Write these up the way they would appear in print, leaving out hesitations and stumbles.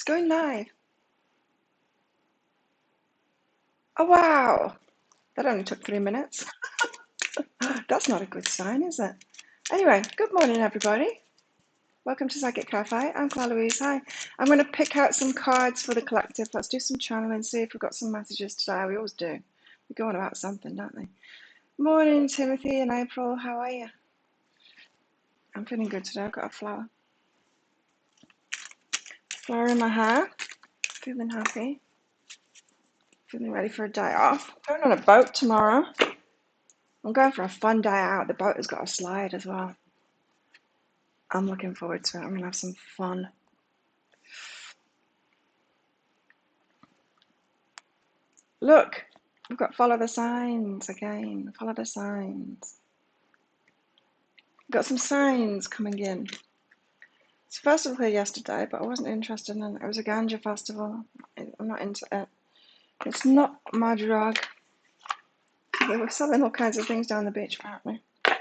It's going live. Oh, wow. That only took 3 minutes. That's not a good sign, is it? Anyway, good morning, everybody. Welcome to Psychic Cafe. I'm Claire Louise. Hi. I'm going to pick out some cards for the collective. Let's do some channeling, see if we've got some messages today. We always do. We go on about something, don't we? Morning, Timothy and April. How are you? I'm feeling good today. I've got a flower. Flower in my hair. Feeling happy. Feeling ready for a day off. Going on a boat tomorrow. I'm going for a fun day out. The boat has got a slide as well. I'm looking forward to it. I'm going to have some fun. Look, we've got follow the signs again. Follow the signs. We've got some signs coming in. It's a festival here yesterday, but I wasn't interested in it. It was a ganja festival. I'm not into it. It's not my drug. They were selling all kinds of things down the beach, apparently. I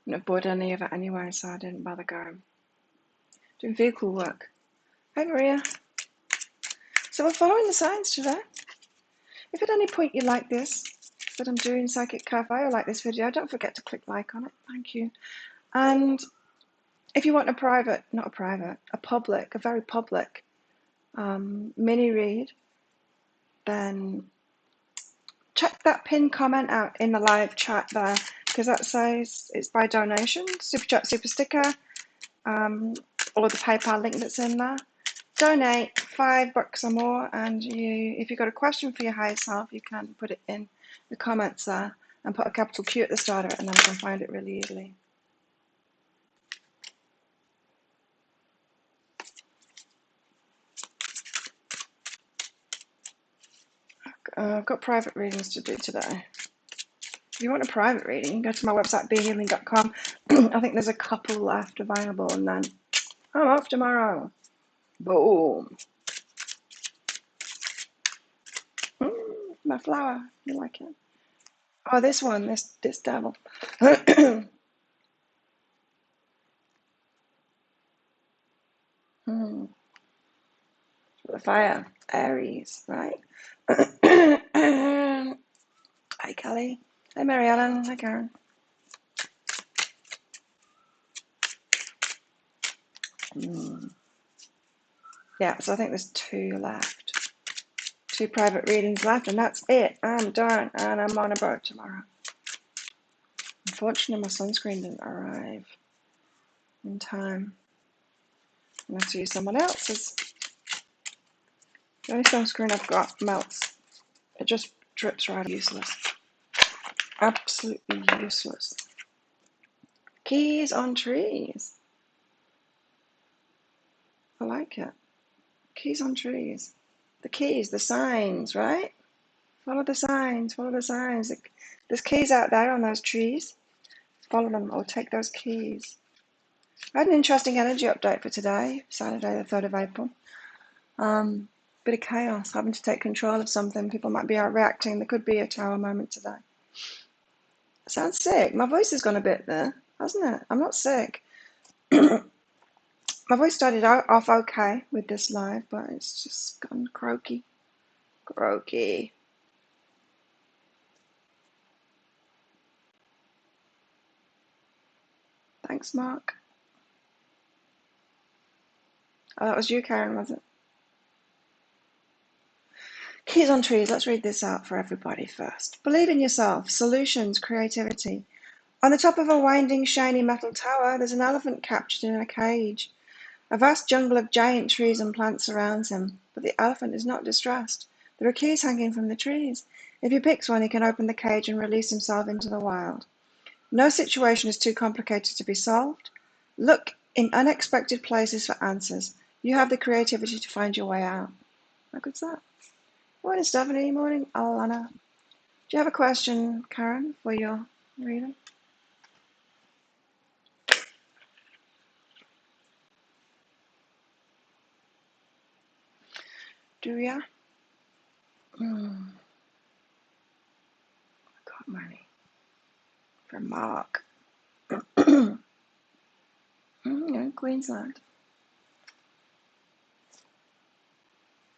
wouldn't have bought any of it anyway, so I didn't bother going. Doing vehicle work. Hey, Maria. So we're following the signs today. If at any point you like this, that I'm doing Psychic Cafe or like this video, don't forget to click like on it. Thank you. And if you want a public, a very public mini read, then check that pinned comment out in the live chat there, because that says it's by donation, super chat, super sticker, or the PayPal link that's in there. Donate $5 or more, and if you've got a question for your higher self, you can put it in the comments there and put a capital Q at the start of it, and then I can find it really easily. I've got private readings to do today. If you want a private reading, go to my website, behealing.com. I think there's a couple left available, and then I'm off tomorrow. Boom. My flower. You like it? Oh, this one, this devil. The fire, Aries, right? Hi, Kelly. Hi, Mary Ellen. Hi, Karen. Yeah, so I think there's 2 left. 2 private readings left, and that's it. I'm done, and I'm on a boat tomorrow. Unfortunately, my sunscreen didn't arrive in time. I'm going to have to use someone else's. The only sunscreen I've got melts. It just drips right. Useless. Absolutely useless. Keys on trees. I like it. Keys on trees. The keys, the signs, right? Follow the signs, follow the signs. There's keys out there on those trees. Follow them or take those keys. I had an interesting energy update for today, Saturday the 3rd of April. Bit of chaos, having to take control of something. People might be out reacting. There could be a tower moment today. Sounds sick. My voice has gone a bit there, hasn't it? I'm not sick. My voice started off okay with this live, but it's just gone croaky. Croaky. Thanks, Mark. Oh, that was you, Karen, was it? Keys on trees. Let's read this out for everybody first. Believe in yourself. Solutions, creativity. On the top of a winding, shiny metal tower, there's an elephant captured in a cage. A vast jungle of giant trees and plants surrounds him, but the elephant is not distressed. There are keys hanging from the trees. If he picks one, he can open the cage and release himself into the wild. No situation is too complicated to be solved. Look in unexpected places for answers. You have the creativity to find your way out. How good's that? Morning, Stephanie. Morning, Alana. Do you have a question, Karen, for your reading? Do ya? I got money. From Mark. Queensland.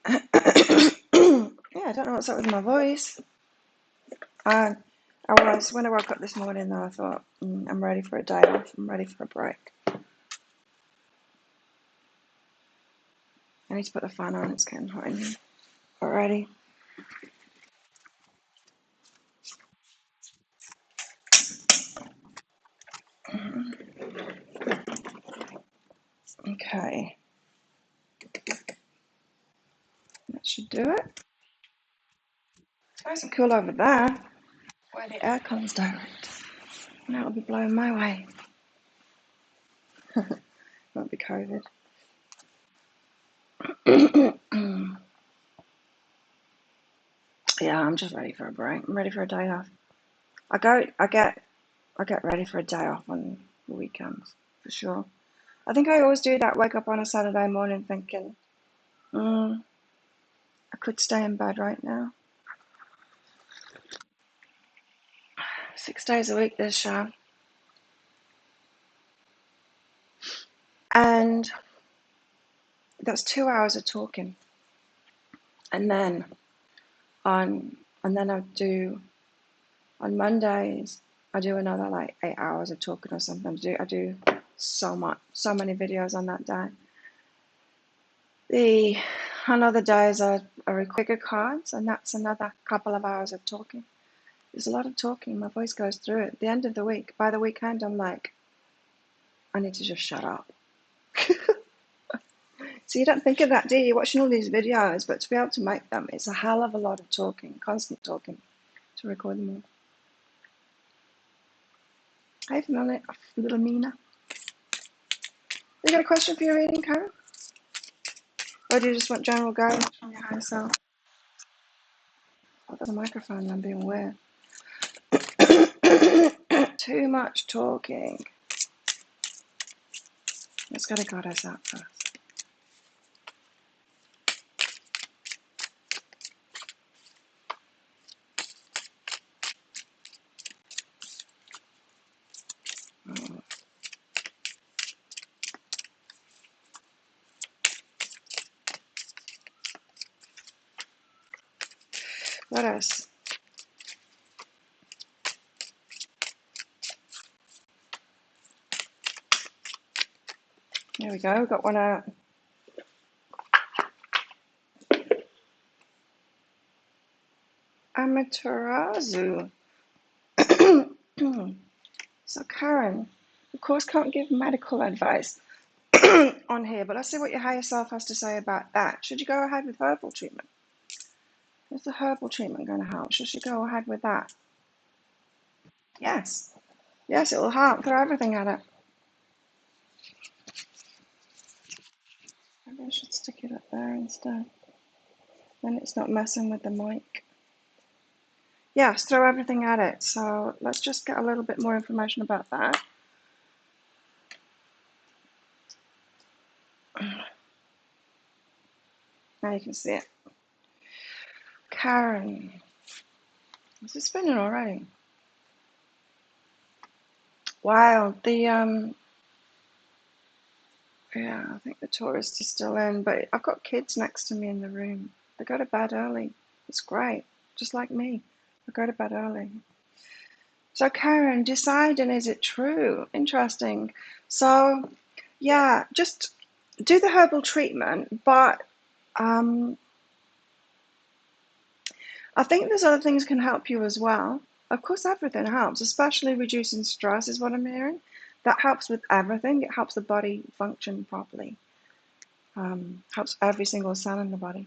Yeah, I don't know what's up with my voice. I was, when I woke up this morning though, I thought, I'm ready for a day off. I'm ready for a break. I need to put the fan on. It's getting hot in here already. Okay. That should do it. It's nice and cool over there, where the air comes direct. And that will be blowing my way. Won't be COVID. Yeah, I'm just ready for a break. I'm ready for a day off. I get ready for a day off on the weekends, for sure. I think I always do that, wake up on a Saturday morning thinking, I could stay in bed right now. 6 days a week this show. And that's 2 hours of talking. And then I do, on Mondays, I do another like 8 hours of talking or something. I do so many videos on that day. On other days I record cards, and that's another couple of hours of talking. There's a lot of talking. My voice goes through it. At the end of the week, by the weekend, I'm like, I need to just shut up. So you don't think of that, do you? You're watching all these videos, but to be able to make them, it's a hell of a lot of talking, constant talking, to record them all. Hey, little Mina. You got a question for your reading, Karen? Or do you just want general guidance from your higher self? Oh, there's a microphone. I'm being weird. Too much talking. Let's get a goddess out first. Goddess. There we go. We've got one out. Amaterasu. So Karen, of course, can't give medical advice on here, but let's see what your higher self has to say about that. Should you go ahead with herbal treatment? Is the herbal treatment going to help? Should she go ahead with that? Yes. Yes, it will help. Throw everything at it. Maybe I should stick it up there instead. Then it's not messing with the mic. Yes, throw everything at it. So let's just get a little bit more information about that. Now you can see it. Karen. Is it spinning already? Wow, yeah, I think the tourist is still in, but I've got kids next to me in the room. They go to bed early. It's great, just like me. I go to bed early. So Karen, deciding, is it true? Interesting. So yeah, just do the herbal treatment, but I think there's other things can help you as well. Of course, everything helps, especially reducing stress is what I'm hearing. That helps with everything. It helps the body function properly. Helps every single cell in the body.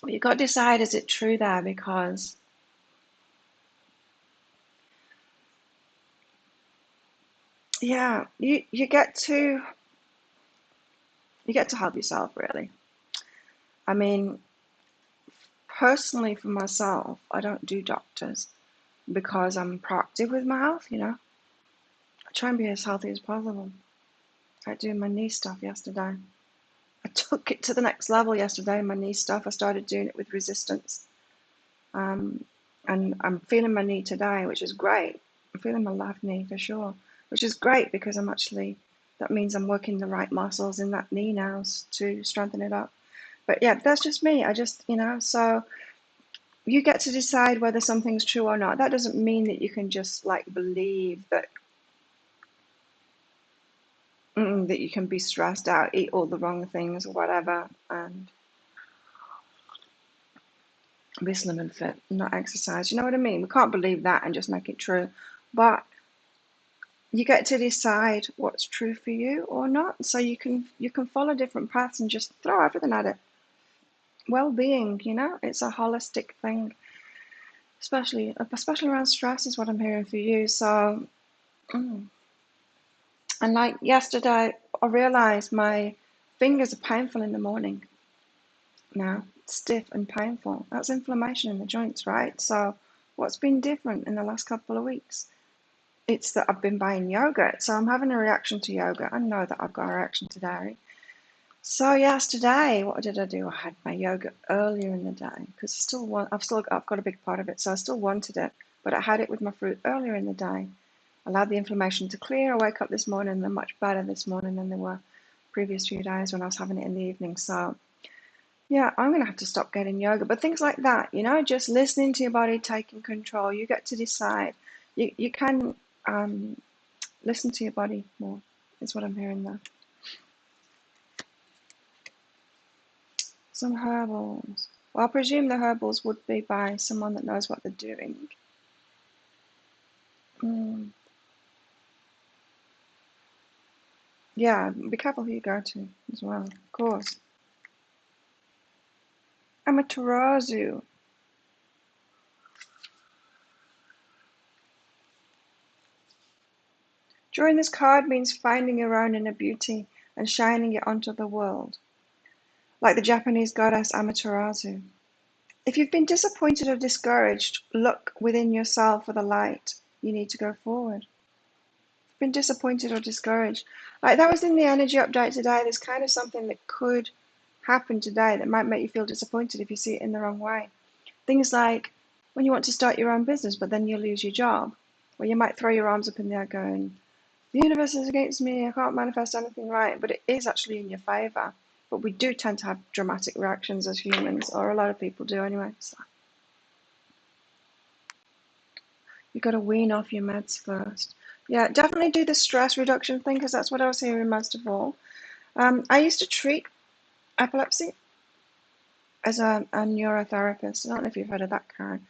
But you've got to decide, is it true there? Because yeah, you get to help yourself, really. I mean, personally for myself, I don't do doctors because I'm proactive with my health, I try and be as healthy as possible. I doing my knee stuff yesterday. I took it to the next level yesterday, my knee stuff. I started doing it with resistance. And I'm feeling my knee today, which is great. I'm feeling my left knee for sure. which is great because that means I'm working the right muscles in that knee now to strengthen it up. But yeah, that's just me. I just, so you get to decide whether something's true or not. That doesn't mean that you can just like believe that you can be stressed out, eat all the wrong things or whatever, and be slim and fit, and not exercise. You know what I mean? We can't believe that and just make it true. But you get to decide what's true for you or not. So you can follow different paths and just throw everything at it. Well-being, it's a holistic thing, especially around stress is what I'm hearing for you. So, and like yesterday, I realized my fingers are painful in the morning now, stiff and painful. That's inflammation in the joints, right? So what's been different in the last couple of weeks? It's that I've been buying yogurt, so I'm having a reaction to yogurt. I know that I've got a reaction to dairy. So yesterday, what did I do? I had my yogurt earlier in the day because I've got a big pot of it, so I still wanted it, but I had it with my fruit earlier in the day. Allowed the inflammation to clear. I wake up this morning and they're much better this morning than they were previous few days when I was having it in the evening. So yeah, I'm gonna have to stop getting yogurt. But things like that, just listening to your body, taking control. You get to decide. You can listen to your body more, is what I'm hearing there. Some herbals. Well, I presume the herbals would be by someone that knows what they're doing. Yeah, be careful who you go to as well, of course. Amaterasu. Drawing this card means finding your own inner beauty and shining it onto the world, like the Japanese goddess Amaterasu. If you've been disappointed or discouraged, look within yourself for the light. You need to go forward. Been disappointed or discouraged. Like that was in the energy update today. There's kind of something that could happen today that might make you feel disappointed if you see it in the wrong way. Things like when you want to start your own business, but then you lose your job, or you might throw your arms up in the air going, the universe is against me, I can't manifest anything right, but it is actually in your favor. But we do tend to have dramatic reactions as humans, or a lot of people do anyway. So you've got to wean off your meds first. Yeah, definitely do the stress reduction thing because that's what I was hearing most of all. I used to treat epilepsy as a neurotherapist. I don't know if you've heard of that, Karen.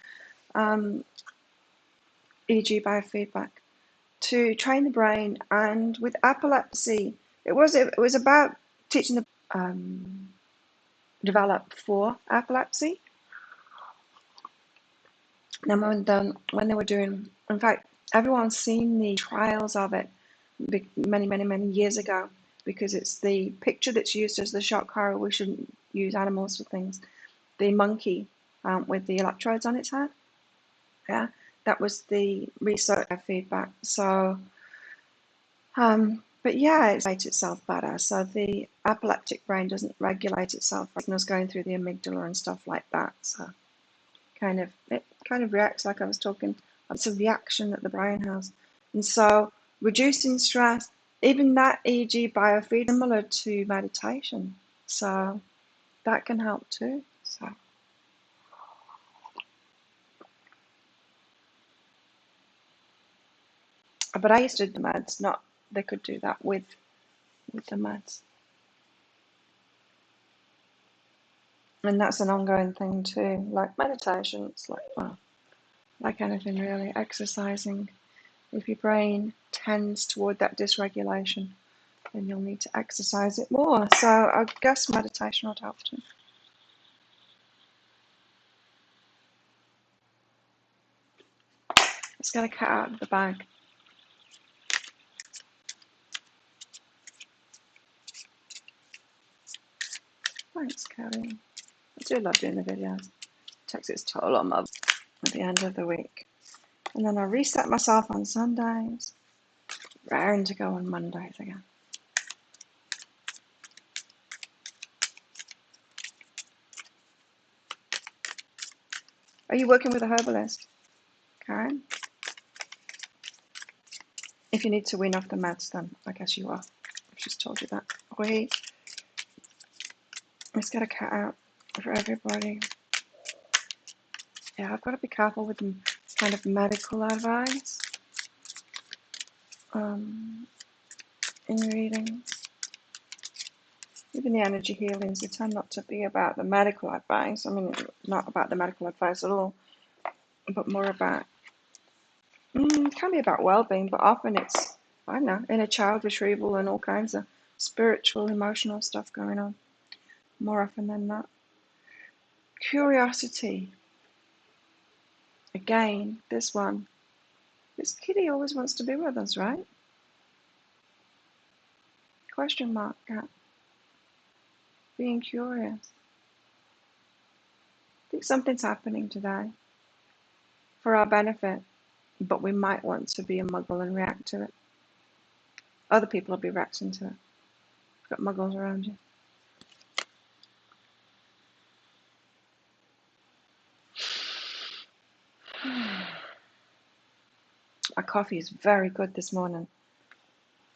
E.g. biofeedback to train the brain. And with epilepsy, it was about teaching the develop for epilepsy. Now, when they were doing, in fact, everyone's seen the trials of it many, many, many years ago because it's the picture that's used as the shock horror. We shouldn't use animals for things. The monkey with the electrodes on its head. Yeah, that was the research feedback. So, but yeah, it regulates itself better. So the epileptic brain doesn't regulate itself. Signals going through the amygdala and stuff like that. So it kind of reacts like I was talking. It's a reaction that the brain has, and so reducing stress, even that EEG biofeed, similar to meditation. So that can help too. So. But I used to do the meds, not they could do that with the meds. And that's an ongoing thing too, like meditation. It's like, well, like anything really, exercising. If your brain tends toward that dysregulation, then you'll need to exercise it more. So I guess meditation would help too. Let's get a cat out of the bag. Thanks, Kelly. I do love doing the videos. It takes its toll on my at the end of the week. And then I reset myself on Sundays, raring to go on Mondays again. Are you working with a herbalist, Karen? If you need to wean off the meds, then I guess you are. I've just told you that. Wait, let's get a cat out for everybody. Yeah, I've got to be careful with kind of medical advice in readings. Even the energy healings, they tend not to be about the medical advice. I mean, not about the medical advice at all, but more about, it can be about well-being, but often it's, I don't know, inner child retrieval and all kinds of spiritual, emotional stuff going on, more often than not. Curiosity. Again, this one. This kitty always wants to be with us, right? Question mark, cat. Being curious. I think something's happening today for our benefit, but we might want to be a muggle and react to it. Other people will be reacting to it. You've got muggles around you. My coffee is very good this morning.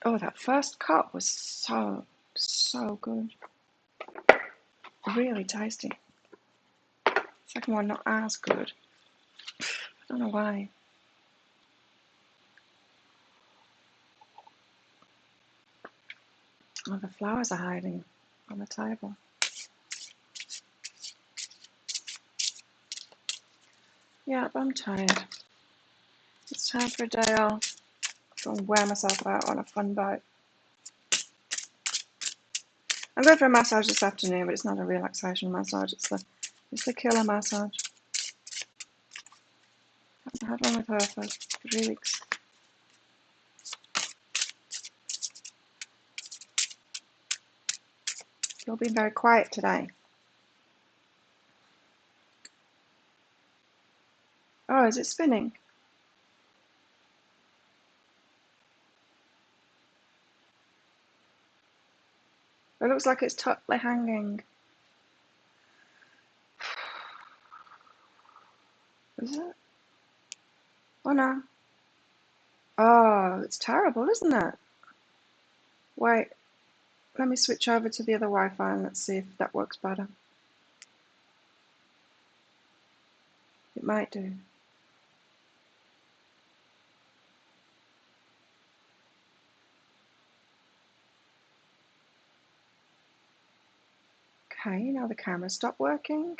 Oh, that first cup was so good. Really tasty. Second one, not as good. I don't know why. Oh, the flowers are hiding on the table. Yeah, I'm tired. It's time for a day off. Go and wear myself out on a fun boat. I'm going for a massage this afternoon, but it's not a relaxation massage. It's the killer massage. I haven't had one with her for 3 weeks. You'll be very quiet today. Oh, is it spinning? It looks like it's totally hanging. Is it? Oh no. Oh, it's terrible, isn't it? Wait, let me switch over to the other Wi-Fi and let's see if that works better. It might do. Okay, now the camera stopped working.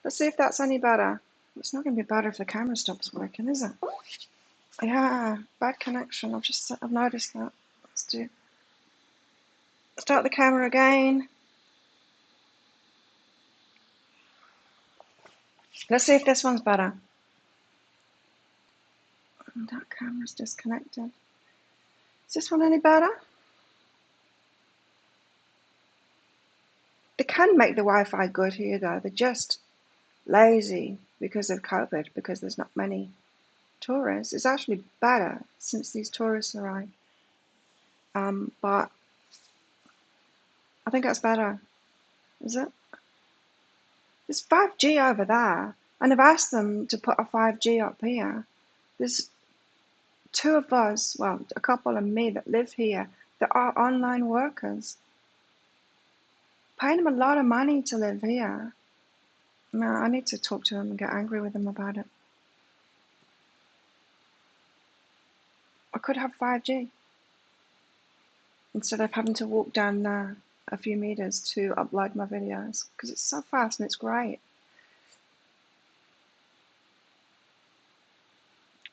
Let's see if that's any better. It's not going to be better if the camera stops working, is it? Yeah, bad connection. I've noticed that. Let's start the camera again. Let's see if this one's better. That camera's disconnected. Is this one any better? They can make the Wi-Fi good here though. They're just lazy because of COVID, because there's not many tourists. It's actually better since these tourists arrived. But I think that's better. Is it? There's 5G over there, and I've asked them to put a 5G up here. There's two of us, well, a couple and me that live here that are online workers. Paying them a lot of money to live here. No, I need to talk to them and get angry with them about it. I could have 5G instead of having to walk down there a few meters to upload my videos because it's so fast and it's great.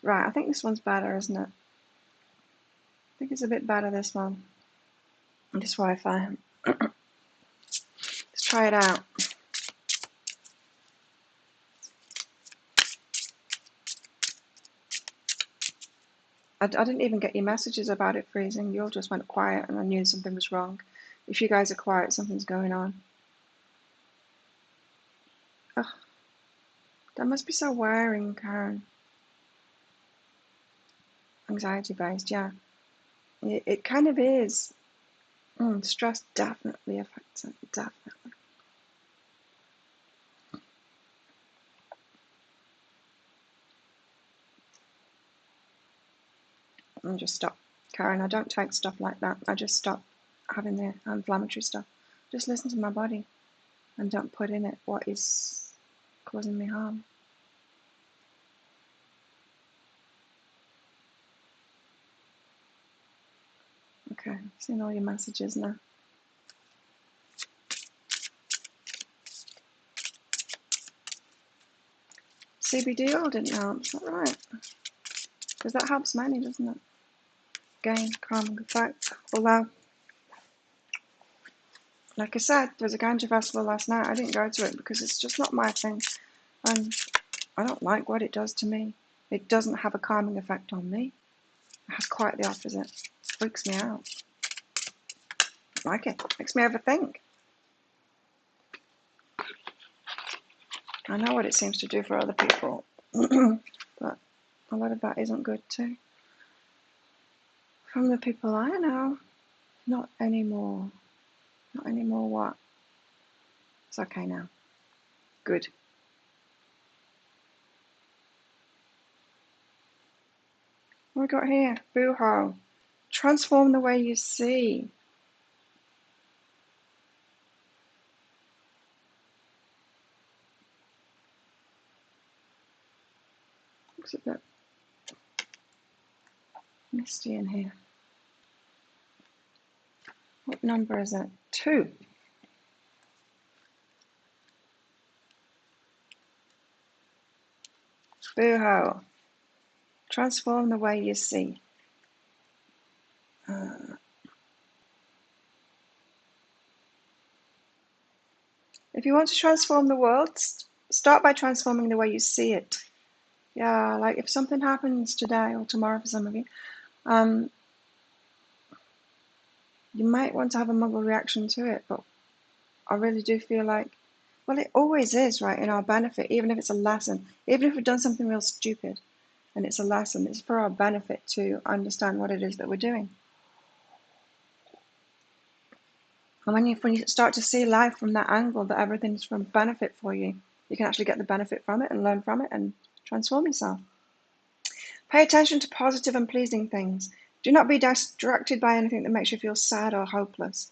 Right, I think this one's better, isn't it? I think it's a bit better, this one. This Wi-Fi. Let's try it out. I didn't even get your messages about it freezing. You all just went quiet and I knew something was wrong. If you guys are quiet, something's going on. Ugh, that must be so wearing, Karen. Anxiety based, yeah. It kind of is. Stress definitely affects it, definitely. And just stop Karen, I don't take stuff like that. I just stop having the inflammatory stuff. Just listen to my body and don't put in it what is causing me harm. Okay, I've seen all your messages now. CBD oil didn't help, is that right? Because that helps many, doesn't it? Again, calming effect. Although, like I said, there was a ganja festival last night. I didn't go to it because it's just not my thing. And I don't like what it does to me. It doesn't have a calming effect on me. It has quite the opposite. It freaks me out. I don't like it. It makes me overthink. I know what it seems to do for other people, but a lot of that isn't good too. From the people I know, not anymore. Not anymore what? It's okay now. Good. What we got here? Boo-ho. Transform the way you see. Looks a bit misty in here. What number is it? 2. Boo-ho. Transform the way you see. If you want to transform the world, start by transforming the way you see it. Yeah, like if something happens today or tomorrow for some of you, you might want to have a muggle reaction to it, but I really do feel like, well, it always is, right, in our benefit, even if it's a lesson. Even if we've done something real stupid and it's a lesson, it's for our benefit to understand what it is that we're doing. And when you start to see life from that angle, that everything's from benefit for you, you can actually get the benefit from it and learn from it and transform yourself. Pay attention to positive and pleasing things. Do not be distracted by anything that makes you feel sad or hopeless.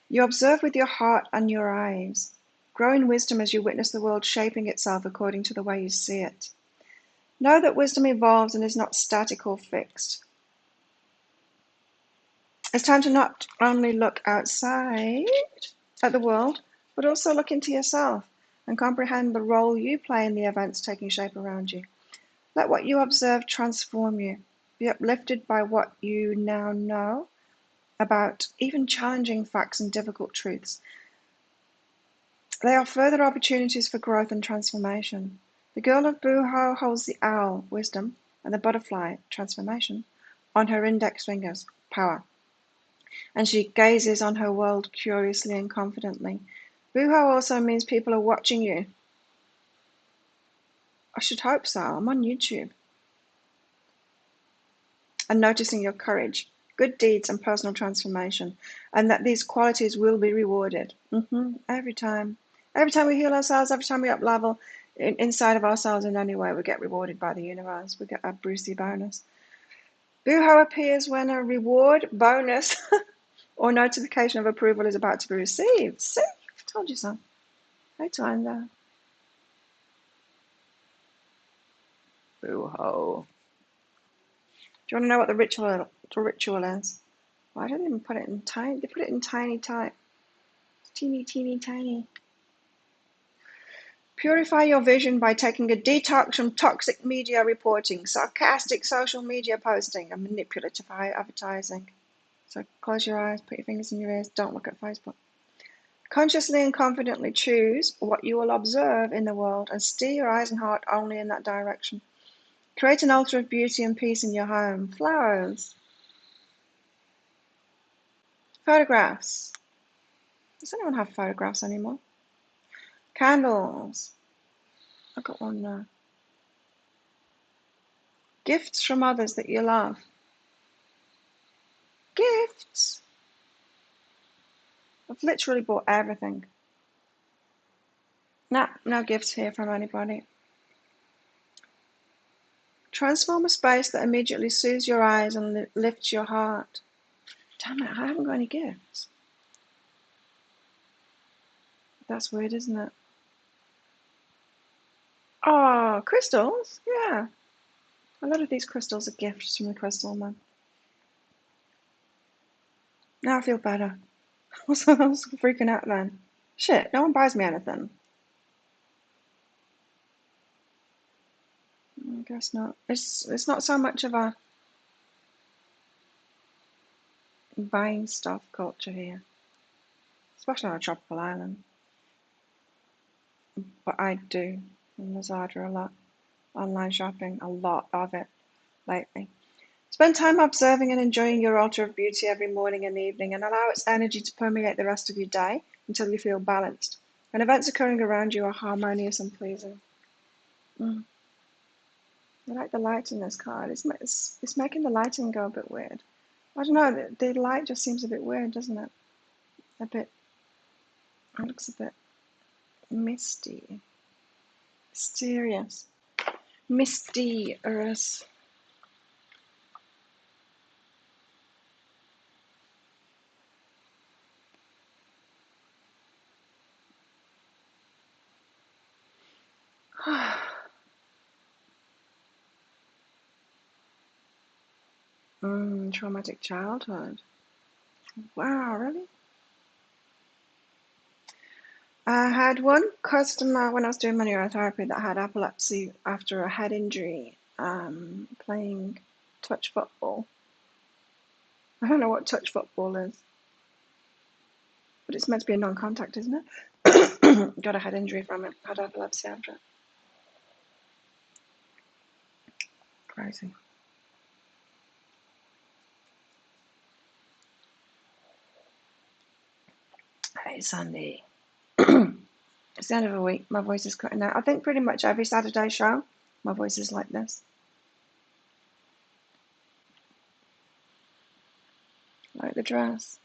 You observe with your heart and your eyes. Grow in wisdom as you witness the world shaping itself according to the way you see it. Know that wisdom evolves and is not static or fixed. It's time to not only look outside at the world, but also look into yourself and comprehend the role you play in the events taking shape around you. Let what you observe transform you. Be uplifted by what you now know about even challenging facts and difficult truths. They are further opportunities for growth and transformation. The girl of Boo-ho holds the owl, wisdom, and the butterfly, transformation, on her index fingers, power. And she gazes on her world curiously and confidently. Boo-ho also means people are watching you. I should hope so. I'm on YouTube. And noticing your courage, good deeds, and personal transformation, and that these qualities will be rewarded. Every time. Every time we heal ourselves, every time we up level inside of ourselves in any way, we get rewarded by the universe. We get a Brucey bonus. Boo-ho appears when a reward, bonus, or notification of approval is about to be received. See? I told you so. I timed that. Boo-ho. Do you want to know what the ritual is? Why do they even put it in tiny? They put it in tiny type. Teeny, teeny, tiny. Purify your vision by taking a detox from toxic media reporting, sarcastic social media posting, and manipulative advertising. So close your eyes, put your fingers in your ears, don't look at Facebook. Consciously and confidently choose what you will observe in the world and steer your eyes and heart only in that direction. Create an altar of beauty and peace in your home. Flowers. Photographs. Does anyone have photographs anymore? Candles. I've got one now. Gifts from others that you love. Gifts. I've literally bought everything. No gifts here from anybody. Transform a space that immediately soothes your eyes and lifts your heart. Damn it, I haven't got any gifts. That's weird, isn't it? Oh, crystals? Yeah. A lot of these crystals are gifts from the Crystal Man. Now I feel better. I was freaking out then. Shit, no one buys me anything. I guess not. It's not so much of a buying stuff culture here, especially on a tropical island. But I do in Lazada a lot. Online shopping, a lot of it lately. Spend time observing and enjoying your altar of beauty every morning and evening, and allow its energy to permeate the rest of your day until you feel balanced. And events occurring around you are harmonious and pleasing. I like the light in this card. It's making the lighting go a bit weird. I don't know, the light just seems a bit weird, doesn't it? It looks a bit misty. Mysterious. Mysterious. Traumatic childhood. Wow, really? I had one customer when I was doing my neurotherapy that had epilepsy after a head injury playing touch football. I don't know what touch football is, but it's meant to be a non-contact, isn't it? Got a head injury from it, had epilepsy after it. Crazy. Hey, Sandy. It's the end of the week. My voice is cutting out. I think pretty much every Saturday show, my voice is like this. Like the dress.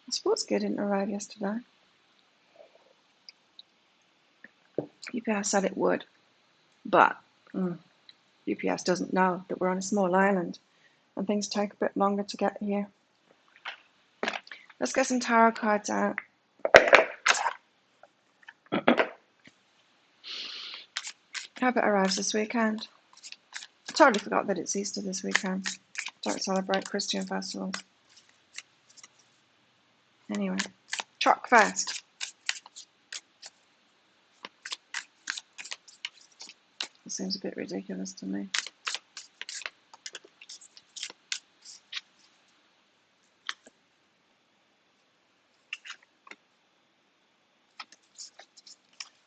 The sports gear didn't arrive yesterday. UPS said it would, but UPS doesn't know that we're on a small island and things take a bit longer to get here. Let's get some tarot cards out. Hope it arrives this weekend. I totally forgot that it's Easter this weekend. Don't celebrate Christian festivals. Anyway, Chalk Fest. It seems a bit ridiculous to me.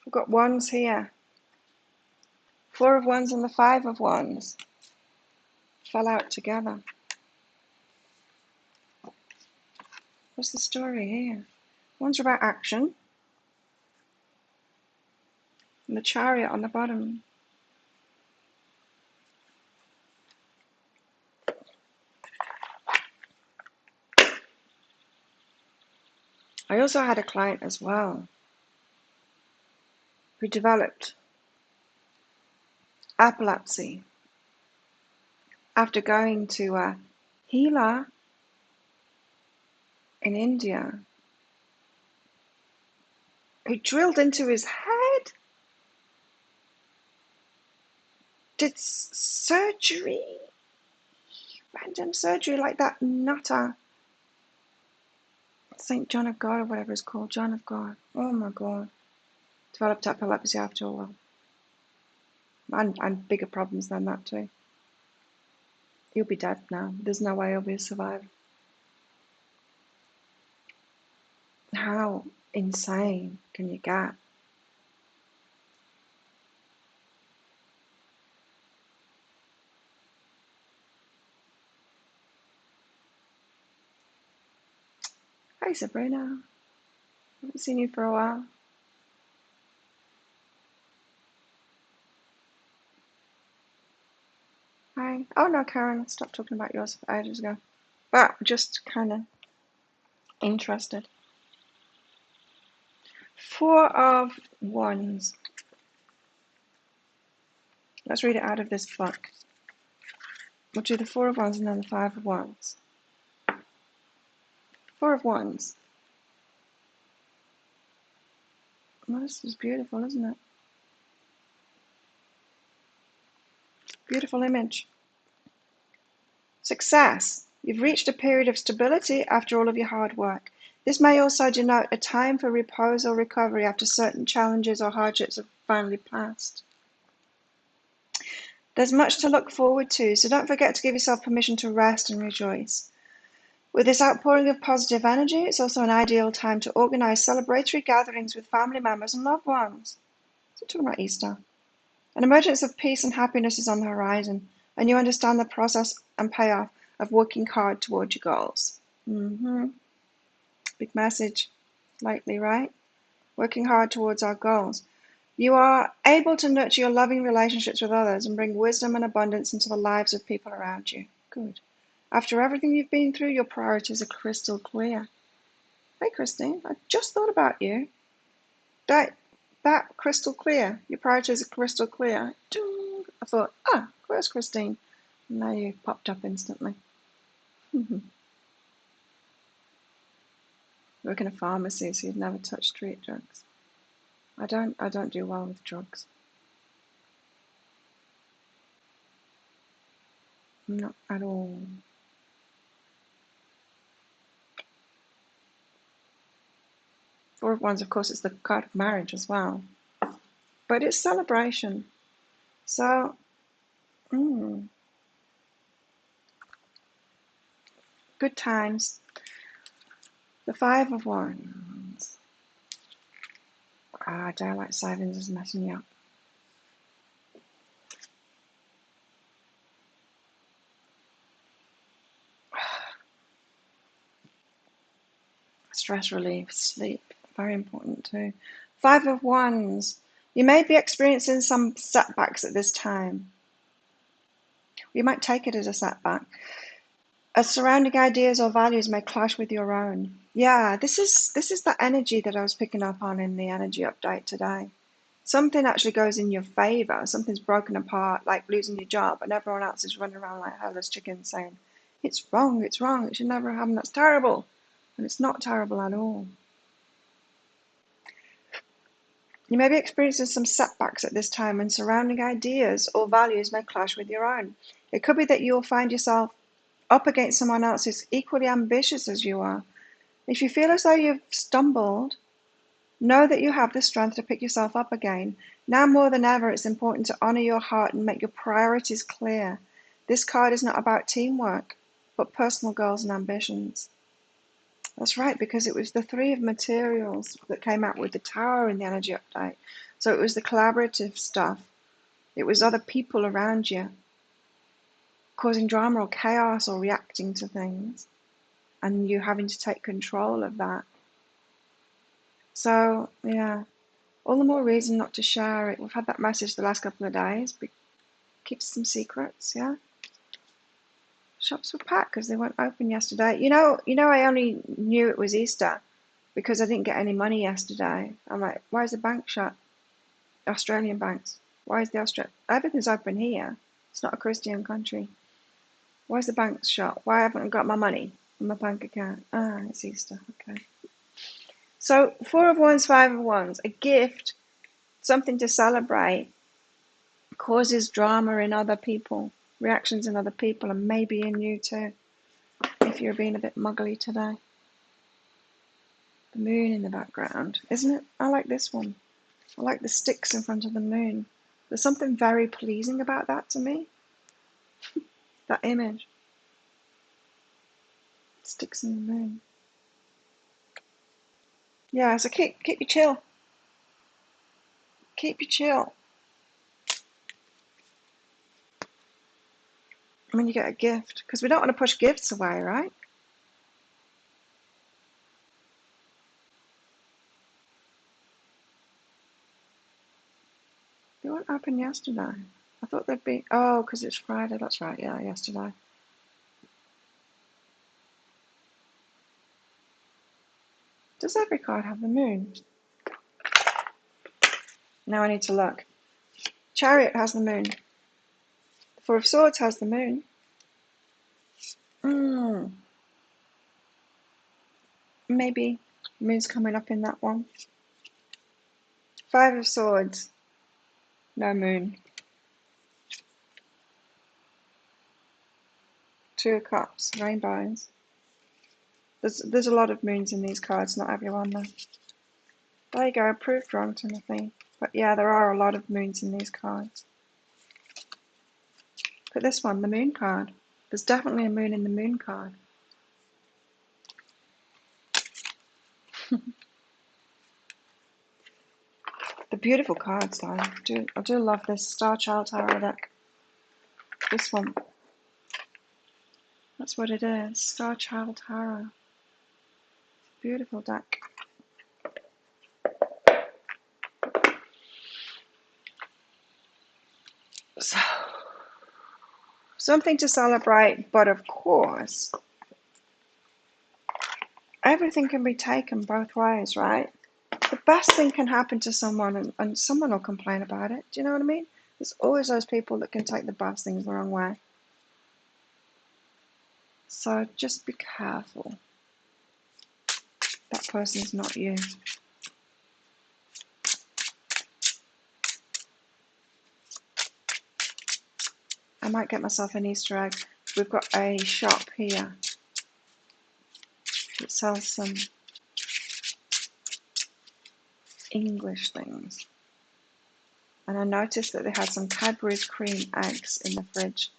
We've got wands here. 4 of wands and the 5 of wands fell out together. What's the story here? Wands are about action. And the chariot on the bottom. I also had a client as well who developed epilepsy after going to a healer in India who drilled into his head, did surgery, random surgery like that nutter, St. John of God or whatever it's called, John of God. Oh my God. Developed epilepsy after a while. And bigger problems than that too. He'll be dead now. There's no way he'll be a survivor. How insane can you get? Hi Sabrina. Haven't seen you for a while. Hi. Oh no, Karen, stopped talking about yours ages ago. But just kind of interested. 4 of wands. Let's read it out of this book. We'll do the Four of Wands and then the Five of Wands. Four of Wands. Well, this is beautiful, isn't it? Beautiful image. Success. You've reached a period of stability after all of your hard work. This may also denote a time for repose or recovery after certain challenges or hardships have finally passed. There's much to look forward to, so don't forget to give yourself permission to rest and rejoice. With this outpouring of positive energy, it's also an ideal time to organise celebratory gatherings with family members and loved ones. So talking about Easter. An emergence of peace and happiness is on the horizon, and you understand the process and payoff of working hard towards your goals. Big message lately, right? Working hard towards our goals. You are able to nurture your loving relationships with others and bring wisdom and abundance into the lives of people around you. Good. After everything you've been through, your priorities are crystal clear. Hey, Christine, I just thought about you. That crystal clear. Your priorities are crystal clear. I thought, where's Christine? And now you popped up instantly. Work in a pharmacy, so you'd never touch street drugs. I don't do well with drugs. Not at all. Four of Wands, of course, it's the card of marriage as well. But it's celebration. So, good times. The Five of Wands. Daylight savings is messing me up. Stress relief, sleep, very important too. Five of Wands. You may be experiencing some setbacks at this time. You might take it as a setback. As surrounding ideas or values may clash with your own. Yeah, this is the energy that I was picking up on in the energy update today. Something actually goes in your favor. Something's broken apart, like losing your job, and everyone else is running around like headless chickens saying, it's wrong, it should never happen, that's terrible. And it's not terrible at all. You may be experiencing some setbacks at this time when surrounding ideas or values may clash with your own. It could be that you'll find yourself up against someone else who's equally ambitious as you are. If you feel as though you've stumbled, know that you have the strength to pick yourself up again. Now more than ever, it's important to honor your heart and make your priorities clear. This card is not about teamwork, but personal goals and ambitions. That's right, because it was the Three of Materials that came out with the Tower in the energy update. So it was the collaborative stuff. It was other people around you causing drama or chaos or reacting to things, and you having to take control of that. So, yeah, all the more reason not to share it. We've had that message the last couple of days. Keep some secrets, yeah? Shops were packed because they weren't open yesterday. You know, I only knew it was Easter because I didn't get any money yesterday. I'm like, why is the bank shut? Australian banks. Why is everything's open here? It's not a Christian country. Why is the bank shut? Why haven't I got my money in my bank account? It's Easter. Okay. So, Four of Wands, Five of Wands. A gift, something to celebrate, causes drama in other people, reactions in other people, and maybe in you too, if you're being a bit muggly today. The moon in the background, isn't it? I like this one. I like the sticks in front of the moon. There's something very pleasing about that to me. That image. Sticks in the moon. Yeah, so keep you chill. Keep you chill. When you get a gift, because we don't want to push gifts away, right? They weren't open yesterday. I thought they'd be, because it's Friday, that's right, yeah, yesterday. Does every card have the moon? Now I need to look. Chariot has the moon. Four of Swords has the moon. Maybe moon's coming up in that one. Five of Swords, no moon. Two of Cups, rainbows. There's a lot of moons in these cards, not everyone though. There you go, proved wrong, Timothy. But yeah, there are a lot of moons in these cards. But this one, the moon card. There's definitely a moon in the moon card. The beautiful cards though. I do love this Starchild Tarot deck. This one. That's what it is. Starchild Tarot. Beautiful deck. So, something to celebrate, but of course, everything can be taken both ways, right? The best thing can happen to someone and someone will complain about it. Do you know what I mean? There's always those people that can take the best things the wrong way. So just be careful. That person's not you. I might get myself an Easter egg. We've got a shop here that sells some English things. And I noticed that they had some Cadbury's cream eggs in the fridge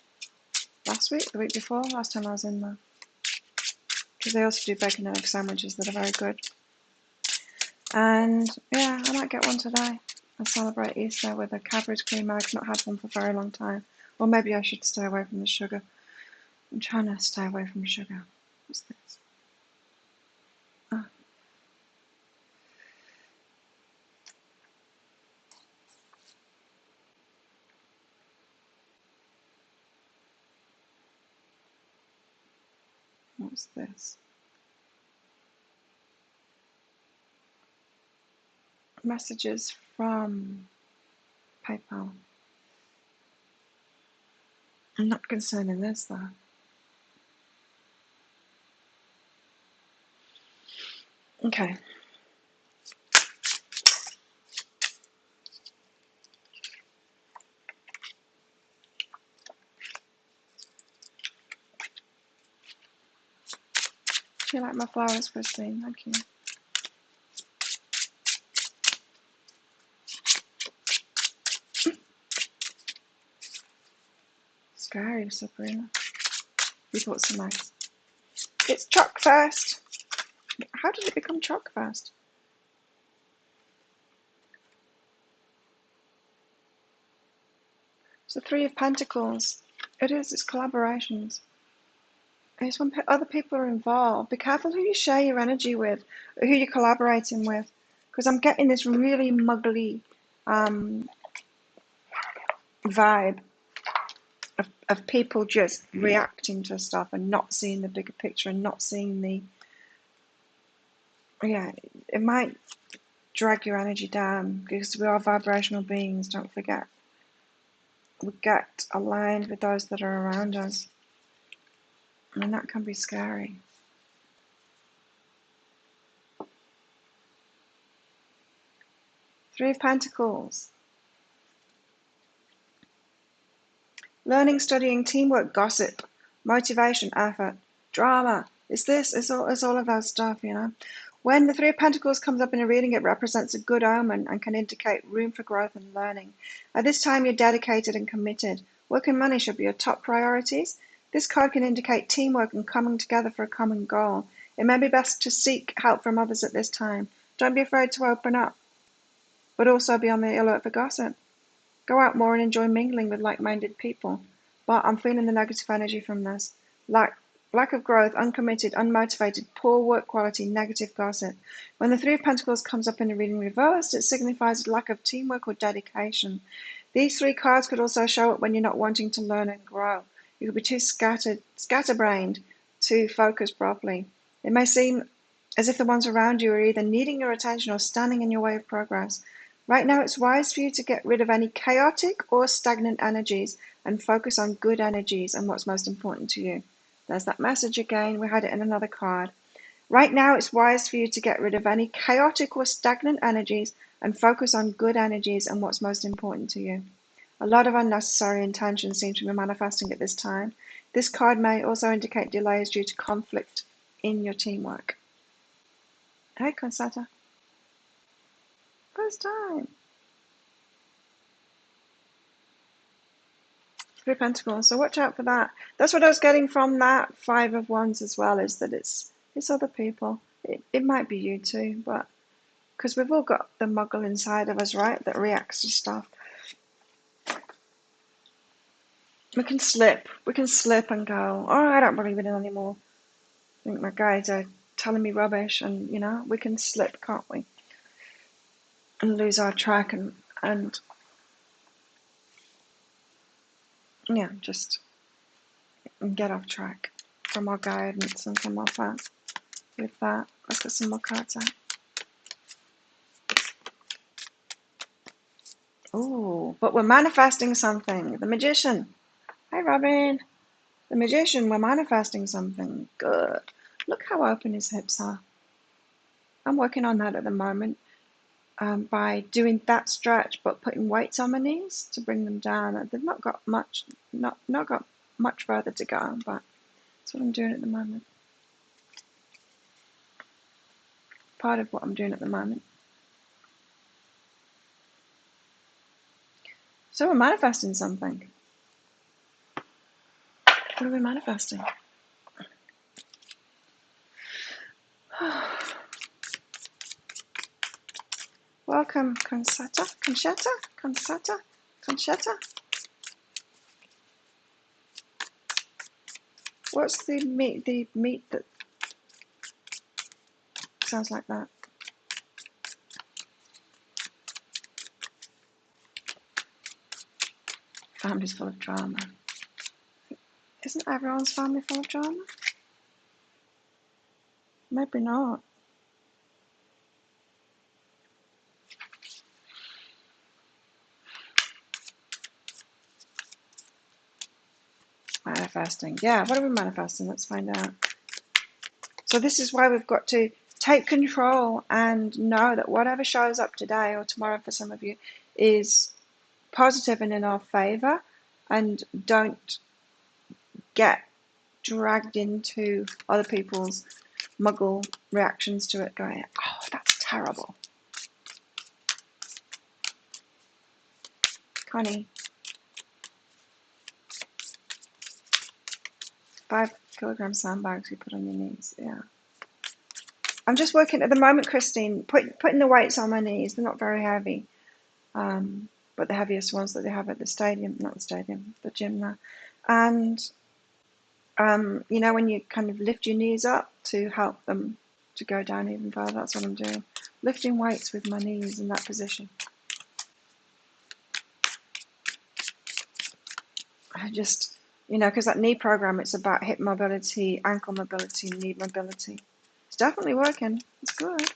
last week, the week before, last time I was in there. Because they also do bacon and egg sandwiches that are very good. And yeah, I might get one today and celebrate Easter with a Cadbury's cream egg. I've not had one for a very long time. Or maybe I should stay away from the sugar. I'm trying to stay away from sugar. What's this? Oh. What's this? Messages from PayPal. I'm not concerned in this though. Okay. Do you like my flowers, Christine? Thank you. Scary, Sabrina. We bought some eggs. It's Chalk Fest. How did it become Chalk Fest? It's the Three of Pentacles. It is, it's collaborations. It's when other people are involved. Be careful who you share your energy with, or who you're collaborating with. Because I'm getting this really muggly vibe of people just reacting to stuff and not seeing the bigger picture and not seeing the... Yeah, it might drag your energy down because we are vibrational beings, don't forget. We get aligned with those that are around us. And that can be scary. Three of Pentacles. Learning, studying, teamwork, gossip, motivation, effort, drama. It's all of that stuff, you know. When the Three of Pentacles comes up in a reading, it represents a good omen and can indicate room for growth and learning. At this time, you're dedicated and committed. Work and money should be your top priorities. This card can indicate teamwork and coming together for a common goal. It may be best to seek help from others at this time. Don't be afraid to open up, but also be on the alert for gossip. Go out more and enjoy mingling with like-minded people. But I'm feeling the negative energy from this. Lack of growth, uncommitted, unmotivated, poor work quality, negative gossip. When the Three of Pentacles comes up in the reading reversed, it signifies lack of teamwork or dedication. These three cards could also show up when you're not wanting to learn and grow. You could be too scatterbrained to focus properly. It may seem as if the ones around you are either needing your attention or standing in your way of progress. Right now, it's wise for you to get rid of any chaotic or stagnant energies and focus on good energies and what's most important to you. There's that message again. We had it in another card. Right now, it's wise for you to get rid of any chaotic or stagnant energies and focus on good energies and what's most important to you. A lot of unnecessary intentions seem to be manifesting at this time. This card may also indicate delays due to conflict in your teamwork. Hey, Consetta. First time. Three Pentacles. So watch out for that. That's what I was getting from that Five of Wands as well, is that it's other people. It might be you too, but because we've all got the muggle inside of us, right, that reacts to stuff. We can slip and go, oh, I don't believe it anymore. I think my guides are telling me rubbish, and we can slip, can't we? And lose our track and yeah, just get off track from our guidance and from our path. With that, let's get some more cards out. Oh, but we're manifesting something. The Magician. Hi, Robin. The Magician, we're manifesting something. Good. Look how open his hips are. I'm working on that at the moment by doing that stretch, but putting weights on my knees to bring them down. They've not got much further to go, but that's what I'm doing at the moment. Part of what I'm doing at the moment. So we're manifesting something. What are we manifesting? Welcome, Conchetta. What's the meat that sounds like that? Family's full of drama. Isn't everyone's family full of drama? Maybe not. Manifesting. Yeah, what are we manifesting? Let's find out. So this is why we've got to take control and know that whatever shows up today or tomorrow for some of you is positive and in our favor, and don't get dragged into other people's muggle reactions to it going, oh, that's terrible. Connie. 5-kilogram sandbags you put on your knees. Yeah. I'm just working at the moment, Christine, putting the weights on my knees. They're not very heavy. But the heaviest ones that they have at the stadium, not the stadium, the gym there. And, when you kind of lift your knees up to help them to go down even further, that's what I'm doing. Lifting weights with my knees in that position. I just, because that knee program, it's about hip mobility, ankle mobility, knee mobility. It's definitely working. It's good.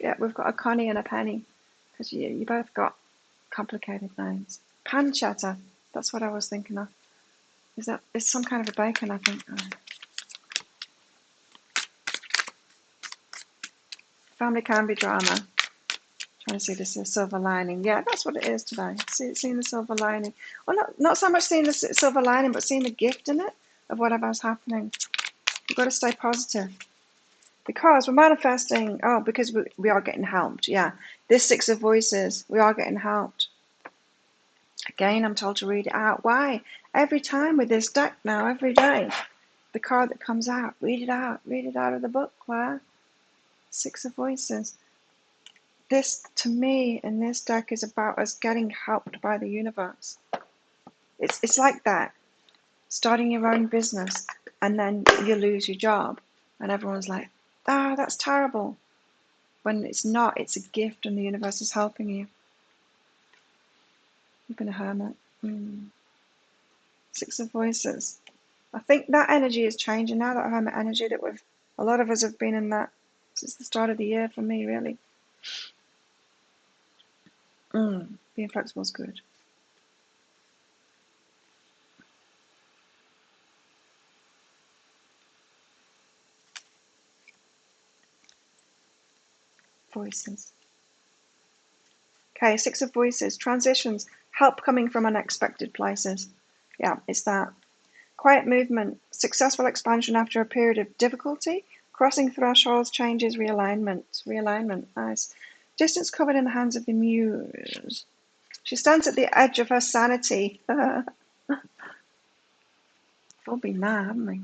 Yeah, we've got a Connie and a Penny, because you both got complicated names. Pancetta, that's what I was thinking of. It's some kind of a bacon, I think. Family can be drama. Trying to see this silver lining. Yeah, that's what it is today. Seeing the silver lining. Well, not so much seeing the silver lining, but seeing the gift in it of whatever's happening. You've got to stay positive. Because we're manifesting, because we are getting helped. Yeah, this Six of Voices, we are getting helped. Again, I'm told to read it out. Why? Every time with this deck now, every day, the card that comes out, read it out of the book. Why? Six of Voices. This, to me, in this deck is about us getting helped by the universe. It's like that. Starting your own business, and then you lose your job, and everyone's like, that's terrible. When it's not, it's a gift, and the universe is helping you. You've been a hermit. Six of Voices. I think that energy is changing now, that hermit energy that a lot of us have been in that since the start of the year for me, really. Being flexible is good. Voices. Okay, 6 of voices. Transitions. Help coming from unexpected places. Yeah, it's that. Quiet movement. Successful expansion after a period of difficulty. Crossing thresholds, changes, realignment. Realignment. Nice. Distance covered in the hands of the muse. She stands at the edge of her sanity. We've all been there, haven't we?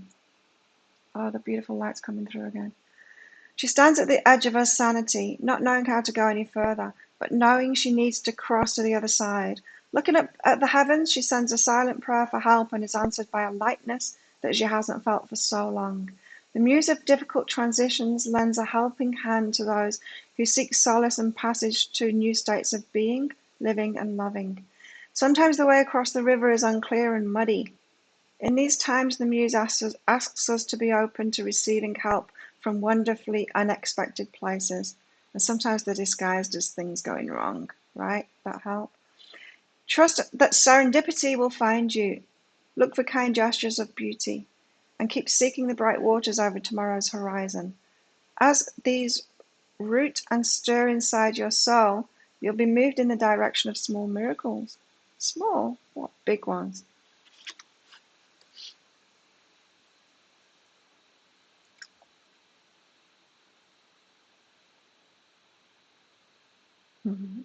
Oh, the beautiful light's coming through again. She stands at the edge of her sanity, not knowing how to go any further, but knowing she needs to cross to the other side. Looking up at the heavens, she sends a silent prayer for help and is answered by a lightness that she hasn't felt for so long. The muse of difficult transitions lends a helping hand to those who seek solace and passage to new states of being, living, and loving. Sometimes the way across the river is unclear and muddy. In these times, the muse asks us to be open to receiving help from wonderfully unexpected places. And sometimes they're disguised as things going wrong, right? That help. Trust that serendipity will find you. Look for kind gestures of beauty and keep seeking the bright waters over tomorrow's horizon. As these root and stir inside your soul, you'll be moved in the direction of small miracles. Small? What big ones? Mm-hmm.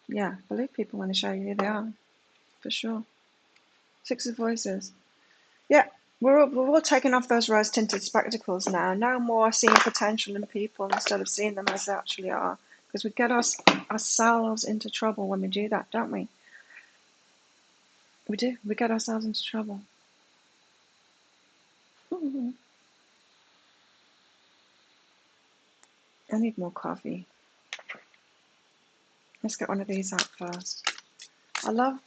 Yeah, believe people when they show you who they are, for sure. 6 of voices. Yeah, we're all taking off those rose-tinted spectacles now. No more seeing potential in people instead of seeing them as they actually are. Because we get ourselves into trouble when we do that, don't we? We do. We get ourselves into trouble. I need more coffee. Let's get one of these out first. I love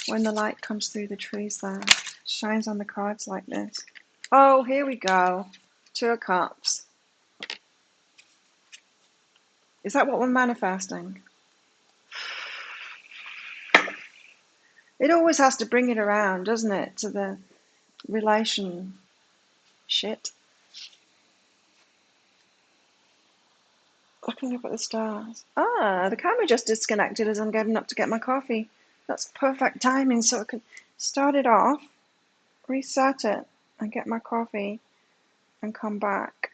when the light comes through the trees there. Shines on the cards like this. Oh, here we go. 2 of Cups. Is that what we're manifesting? It always has to bring it around, doesn't it, to the relation shit. Looking up at the stars. Ah, the camera just disconnected as I'm getting up to get my coffee. That's perfect timing so I can start it off, reset it, and get my coffee and come back.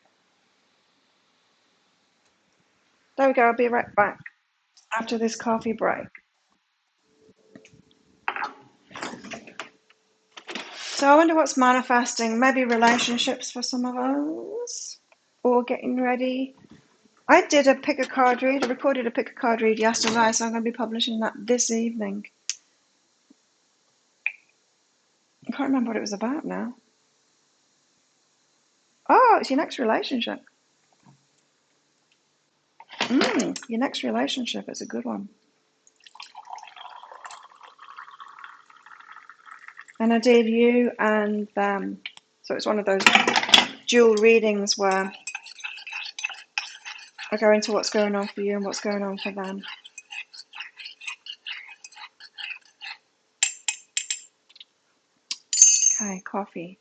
There we go, I'll be right back after this coffee break. So I wonder what's manifesting. Maybe relationships for some of us, or getting ready. I did a pick a card read. I recorded a pick a card read yesterday, so I'm going to be publishing that this evening. I can't remember what it was about now. Oh, it's your next relationship. Your next relationship. It's a good one. And I did you and them. So it's one of those dual readings where I go into what's going on for you and what's going on for them. Okay, coffee.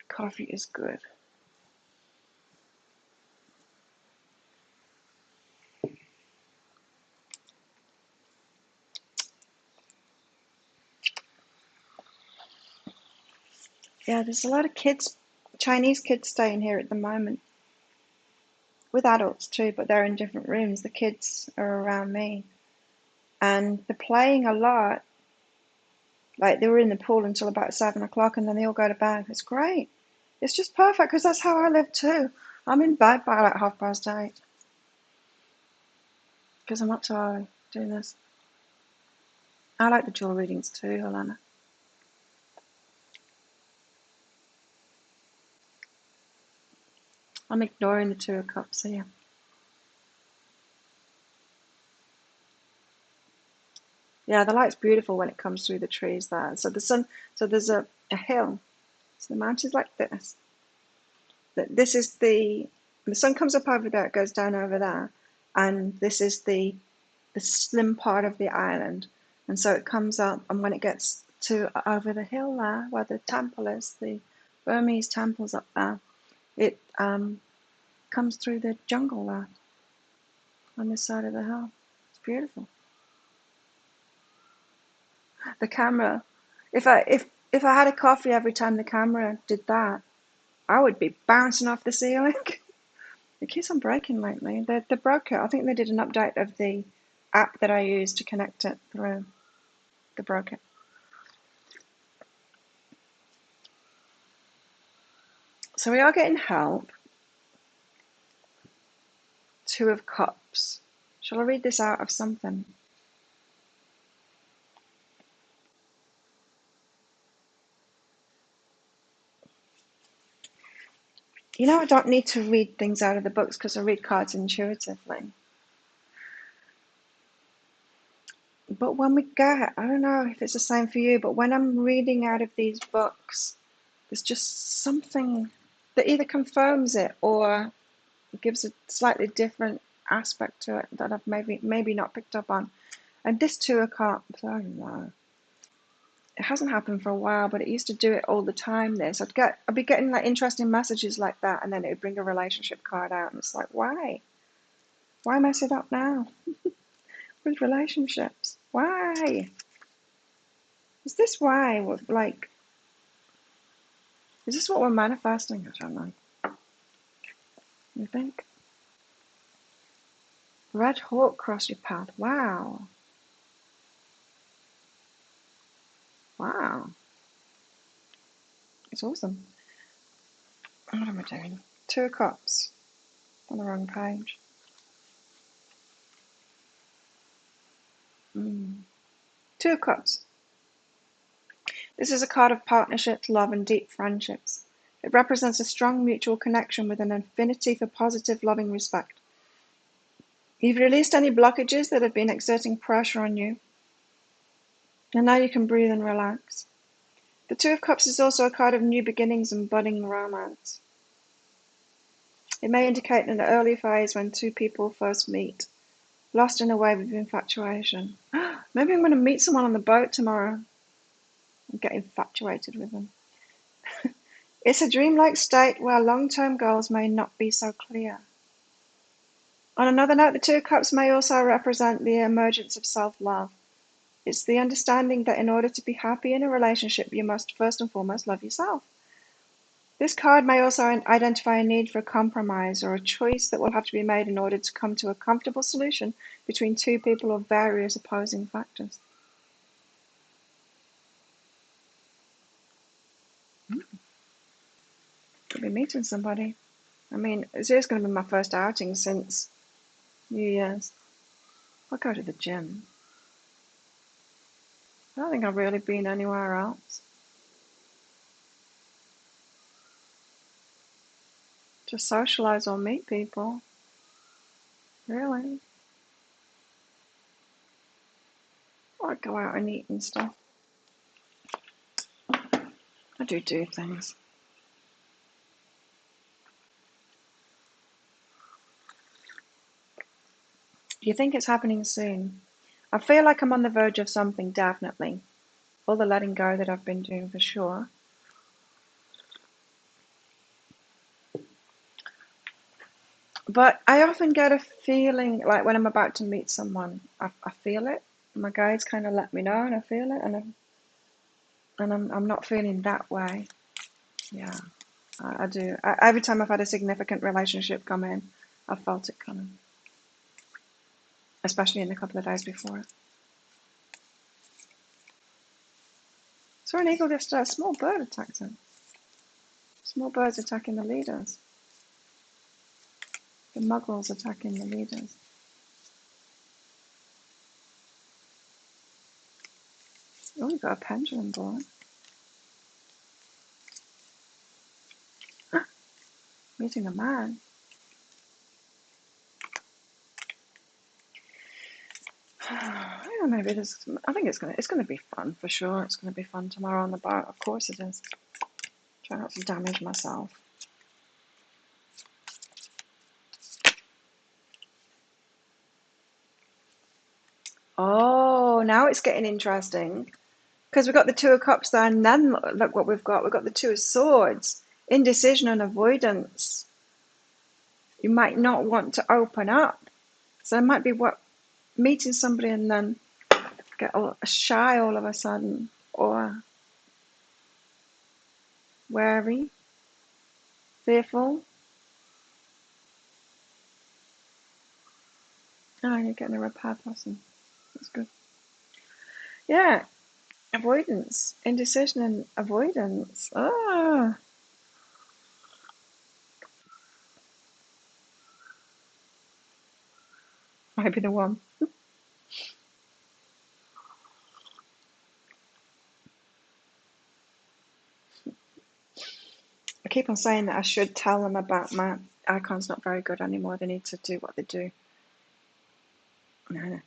Coffee is good. Yeah, there's a lot of kids, Chinese kids staying here at the moment. With adults too, but they're in different rooms. The kids are around me. And they're playing a lot. Like they were in the pool until about 7 o'clock and then they all go to bed. It's great. It's just perfect because that's how I live too. I'm in bed by like 8:30 because I'm up too early doing this. I like the dual readings too, Helena. I'm ignoring the 2 of Cups here. Yeah, the light's beautiful when it comes through the trees there. So the sun, so there's a hill. So the mountain's like this. This is the sun comes up over there, it goes down over there, and this is the the slim part of the island. And so it comes up, and when it gets to over the hill there, where the temple is, the Burmese temple's up there, it comes through the jungle there on this side of the hill. It's beautiful. The camera, if I had a coffee every time the camera did that, I would be bouncing off the ceiling. It keeps on breaking lately. They broke it. I think they did an update of the app that I use to connect it through. They broke it. So we are getting help. Two of Cups. Shall I read this out of something? You know, I don't need to read things out of the books because I read cards intuitively. But when we get, I don't know if it's the same for you, but when I'm reading out of these books, there's just something that either confirms it or gives a slightly different aspect to it that I've maybe not picked up on. And this Two of Cups, I don't know. It hasn't happened for a while, but it used to do it all the time. I'd be getting like interesting messages like that, and then it would bring a relationship card out, and it's like, why? Why mess it up now with relationships? Why? Is this why? Like, is this what we're manifesting? I don't know. You think? Red Hawk crossed your path. Wow. Wow. It's awesome. What am I doing? Two of Cups on the wrong page. Two of Cups. This is a card of partnerships, love, and deep friendships. It represents a strong mutual connection with an affinity for positive, loving respect. You've released any blockages that have been exerting pressure on you, and now you can breathe and relax. The Two of Cups is also a card of new beginnings and budding romance. It may indicate an early phase when two people first meet, lost in a wave of infatuation. Maybe I'm going to meet someone on the boat tomorrow and get infatuated with them. It's a dreamlike state where long-term goals may not be so clear. On another note, the Two of Cups may also represent the emergence of self-love. It's the understanding that in order to be happy in a relationship, you must first and foremost love yourself. This card may also identify a need for a compromise or a choice that will have to be made in order to come to a comfortable solution between two people of various opposing factors. Could be meeting somebody. I mean, this is going to be my first outing since New Year's. I'll go to the gym. I don't think I've really been anywhere else. To socialize or meet people. Really? Or go out and eat and stuff. I do things. Do you think it's happening soon? I feel like I'm on the verge of something, definitely. All the letting go that I've been doing for sure. But I often get a feeling like when I'm about to meet someone, I feel it. My guides kind of let me know, and I feel it, and I'm not feeling that way. Yeah, I do. Every time I've had a significant relationship come in, I've felt it coming, especially in the couple of days before it. So an eagle just a small bird attacked him. Small birds attacking the leaders. The muggles attacking the leaders. Oh, we've got a pendulum ball. Meeting a man. I don't know, maybe this. I think it's gonna be fun for sure. It's gonna be fun tomorrow on the boat. Of course it is. Try not to damage myself. Oh, now it's getting interesting. Because we've got the Two of Cups there, and then look what we've got. We've got the Two of Swords. Indecision and avoidance. You might not want to open up. So it might be what meeting somebody and then get shy all of a sudden, or wary, fearful. Oh, you're getting a repair person. That's good. Yeah, avoidance, indecision and avoidance. Ah, might be the one. I keep on saying that I should tell them about my icon's not very good anymore. They need to do what they do.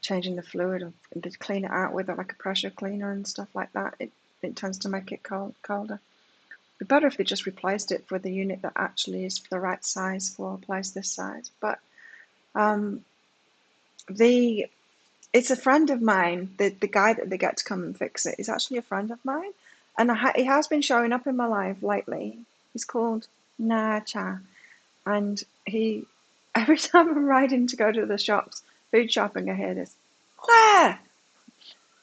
Changing the fluid, or they clean it out with like a pressure cleaner and stuff like that. It tends to make it colder. It'd be better if they just replaced it for the unit that actually is the right size for a place this size. But um, it's a friend of mine. The guy that they get to come and fix it is actually a friend of mine, and he has been showing up in my life lately. He's called Nacha, and he every time I'm riding to go to the shops, food shopping, I hear this Claire,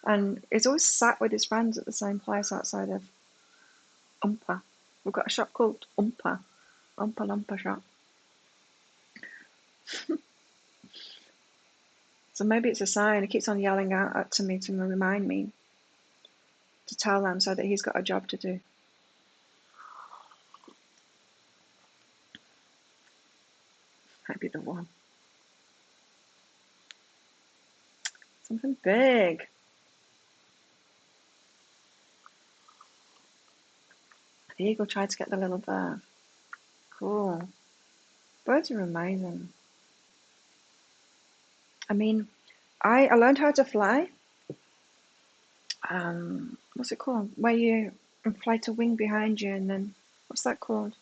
and he's always sat with his friends at the same place outside of Umpa. We've got a shop called Umpa Lumpa shop. So maybe it's a sign. He keeps on yelling out to me to remind me to tell them so that he's got a job to do. Might be the one. Something big. The eagle tried to get the little bird. Cool. Birds are amazing. I mean, I learned how to fly. What's it called? Where you inflate a wing behind you and then, what's that called?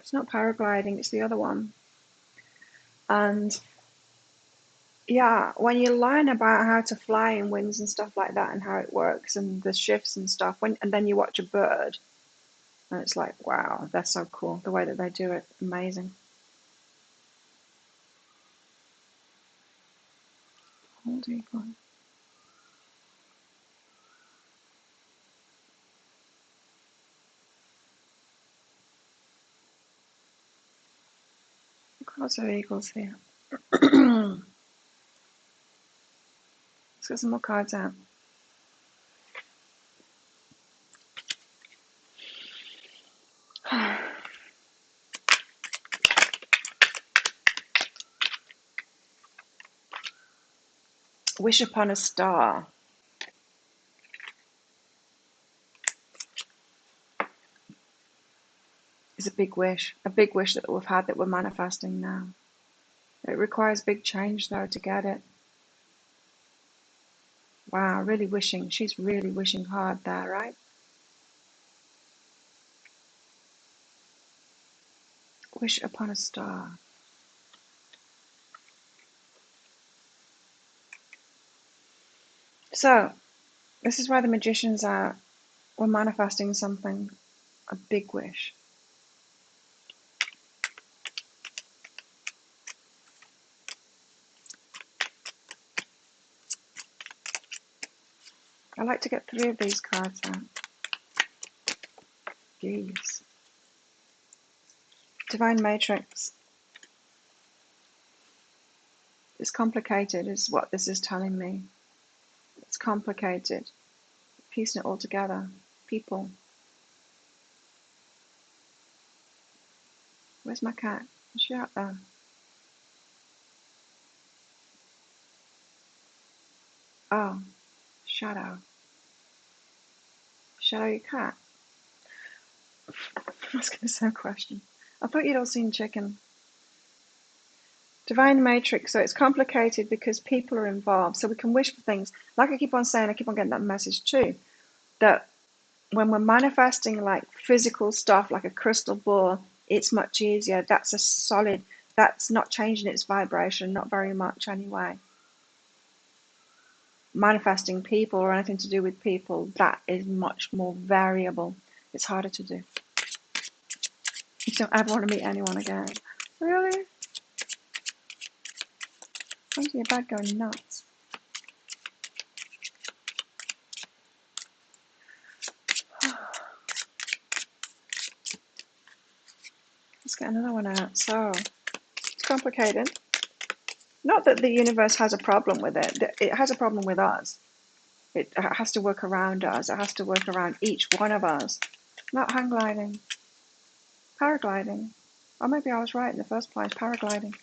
It's not paragliding, it's the other one. And yeah, when you learn about how to fly in winds and stuff like that and how it works and the shifts and stuff, and then you watch a bird, and it's like, wow, that's so cool. The way that they do it, amazing. Bald eagle. Lots of eagles here. Let's get some more cards out. Wish upon a star. Is a big wish that we've had that we're manifesting now. It requires big change though to get it. Wow, really wishing. She's really wishing hard there, right? Wish upon a star. So, this is why the magicians are. We're manifesting something, a big wish. I like to get 3 of these cards out. Geese. Divine Matrix. It's complicated, is what this is telling me. It's complicated. Piecing it all together. People. Where's my cat? Is she out there? Oh, Shadow. Shadow your cat? I was going to say a question. I thought you'd all seen Chicken. Divine Matrix, so it's complicated because people are involved. So we can wish for things. Like I keep on saying, I keep on getting that message too, that when we're manifesting like physical stuff, like a crystal ball, it's much easier. That's a solid, that's not changing its vibration, not very much anyway. manifesting people or anything to do with people, that is much more variable. It's harder to do. You don't ever want to meet anyone again. Really? Comes to your bed going nuts. Let's get another one out. So, it's complicated. Not that the universe has a problem with it. It has a problem with us. It has to work around us. It has to work around each one of us. Not hang gliding. Paragliding. Or maybe I was right in the first place. Paragliding.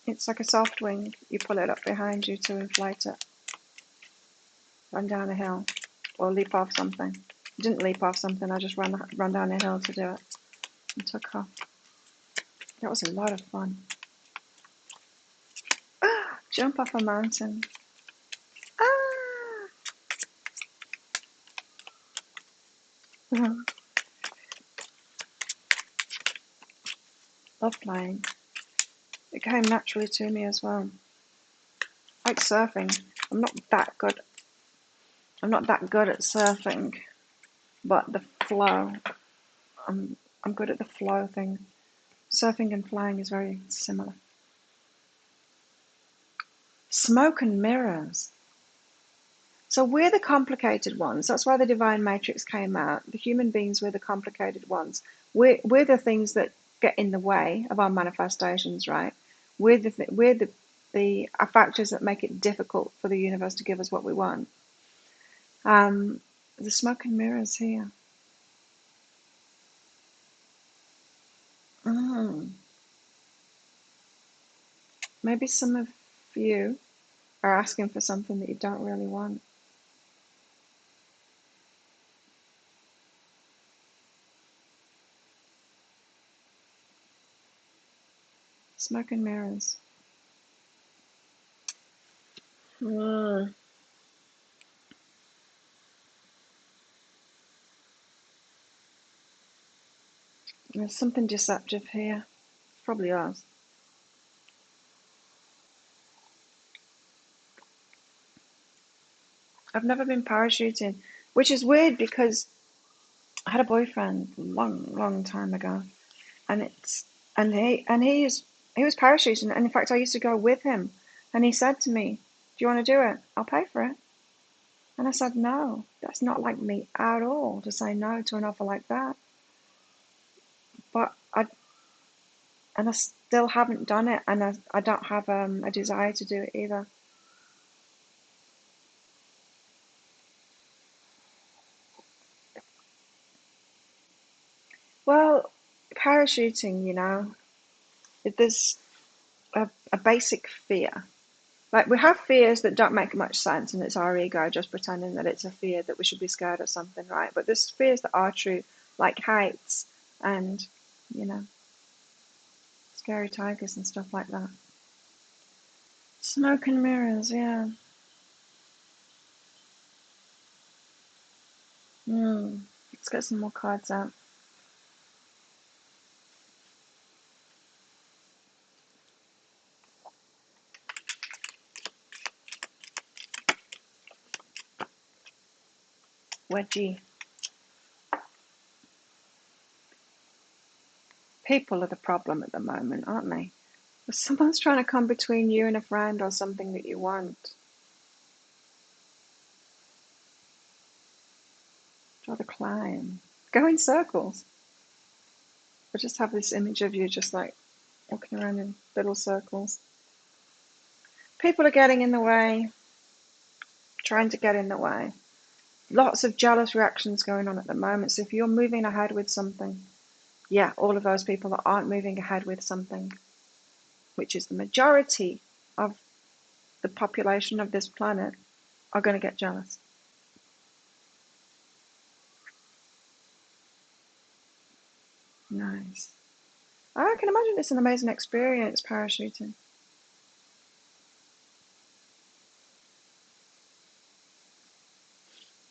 It's like a soft wing. You pull it up behind you to inflate it. Run down a hill. Or leap off something. I didn't leap off something. I just run down a hill to do it. And took off. That was a lot of fun. Jump off a mountain. Love flying. It came naturally to me as well. Like surfing. I'm not that good at surfing, but the flow. I'm good at the flow thing. Surfing and flying is very similar. Smoke and mirrors. So we're the complicated ones. That's why the divine matrix came out. The human beings, we're the complicated ones. We're the things that get in the way of our manifestations, right? We're the factors that make it difficult for the universe to give us what we want. The smoke and mirrors here. Maybe some of you are asking for something that you don't really want. Smoke and mirrors. There's something deceptive here. Probably us. I've never been parachuting, which is weird because I had a boyfriend a long time ago, and he was parachuting, and in fact I used to go with him, and he said to me, "Do you want to do it? I'll pay for it." And I said, "No, that's not like me at all to say no to an offer like that." But I still haven't done it, and I don't have a desire to do it either. Well, parachuting, there's a basic fear. Like we have fears that don't make much sense, and it's our ego just pretending that it's a fear that we should be scared of something, right? But there's fears that are true, like heights and, scary tigers and stuff like that. Smoke and mirrors, yeah. Let's get some more cards out. Wedgie. People are the problem at the moment, aren't they? If someone's trying to come between you and a friend or something that you want. Try to climb. Go in circles. I just have this image of you just like walking around in little circles. People are getting in the way, trying to get in the way. Lots of jealous reactions going on at the moment. So if you're moving ahead with something, all of those people that aren't moving ahead with something, which is the majority of the population of this planet, are going to get jealous. Nice. I can imagine it's an amazing experience, parachuting.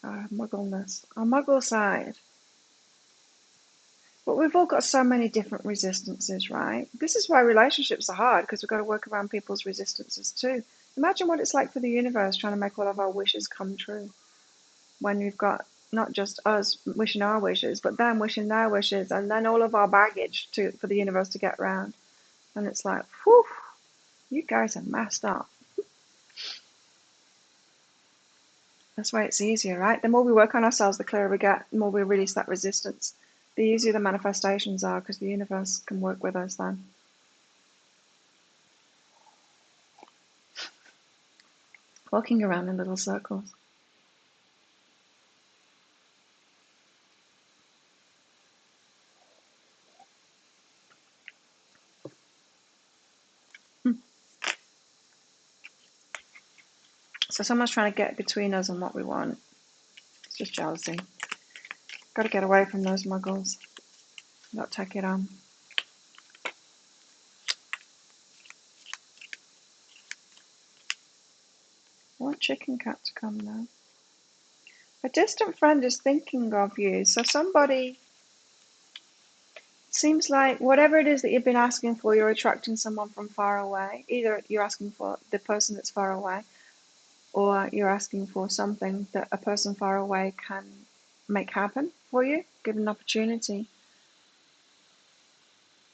Our muggleness, our muggle side. But we've all got so many different resistances, right? This is why relationships are hard, because we've got to work around people's resistances too. Imagine what it's like for the universe trying to make all of our wishes come true. When we've got not just us wishing our wishes, but them wishing their wishes, and then all of our baggage for the universe to get around. And it's like, whew, you guys are messed up. That's why it's easier, right? The more we work on ourselves, the clearer we get, the more we release that resistance. The easier the manifestations are, because the universe can work with us then. Walking around in little circles. So someone's trying to get between us and what we want. It's just jealousy. Got to get away from those muggles. Not take it on. I want chicken cat to come now. A distant friend is thinking of you. So somebody, seems like whatever it is that you've been asking for, you're attracting someone from far away. Either you're asking for the person that's far away, or you're asking for something that a person far away can make happen for you, give an opportunity.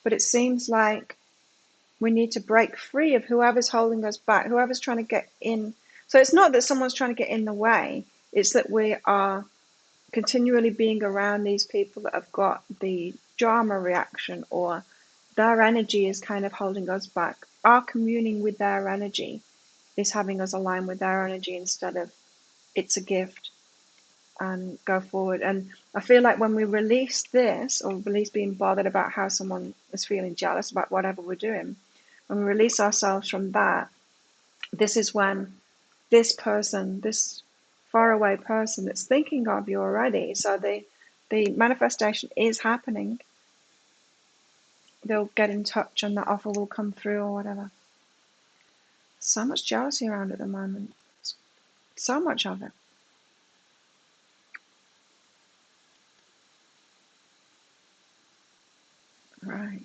But it seems like we need to break free of whoever's holding us back, whoever's trying to get in. So it's not that someone's trying to get in the way, it's that we are continually being around these people that have got the drama reaction, or their energy is kind of holding us back. Our communing with their energy is having us align with their energy instead of it's a gift and go forward. And I feel like when we release this, or release being bothered about how someone is feeling jealous about whatever we're doing, when we release ourselves from that, this is when this person, this faraway person that's thinking of you already, so the manifestation is happening, they'll get in touch and that offer will come through or whatever. So much jealousy around at the moment. So much of it. Right.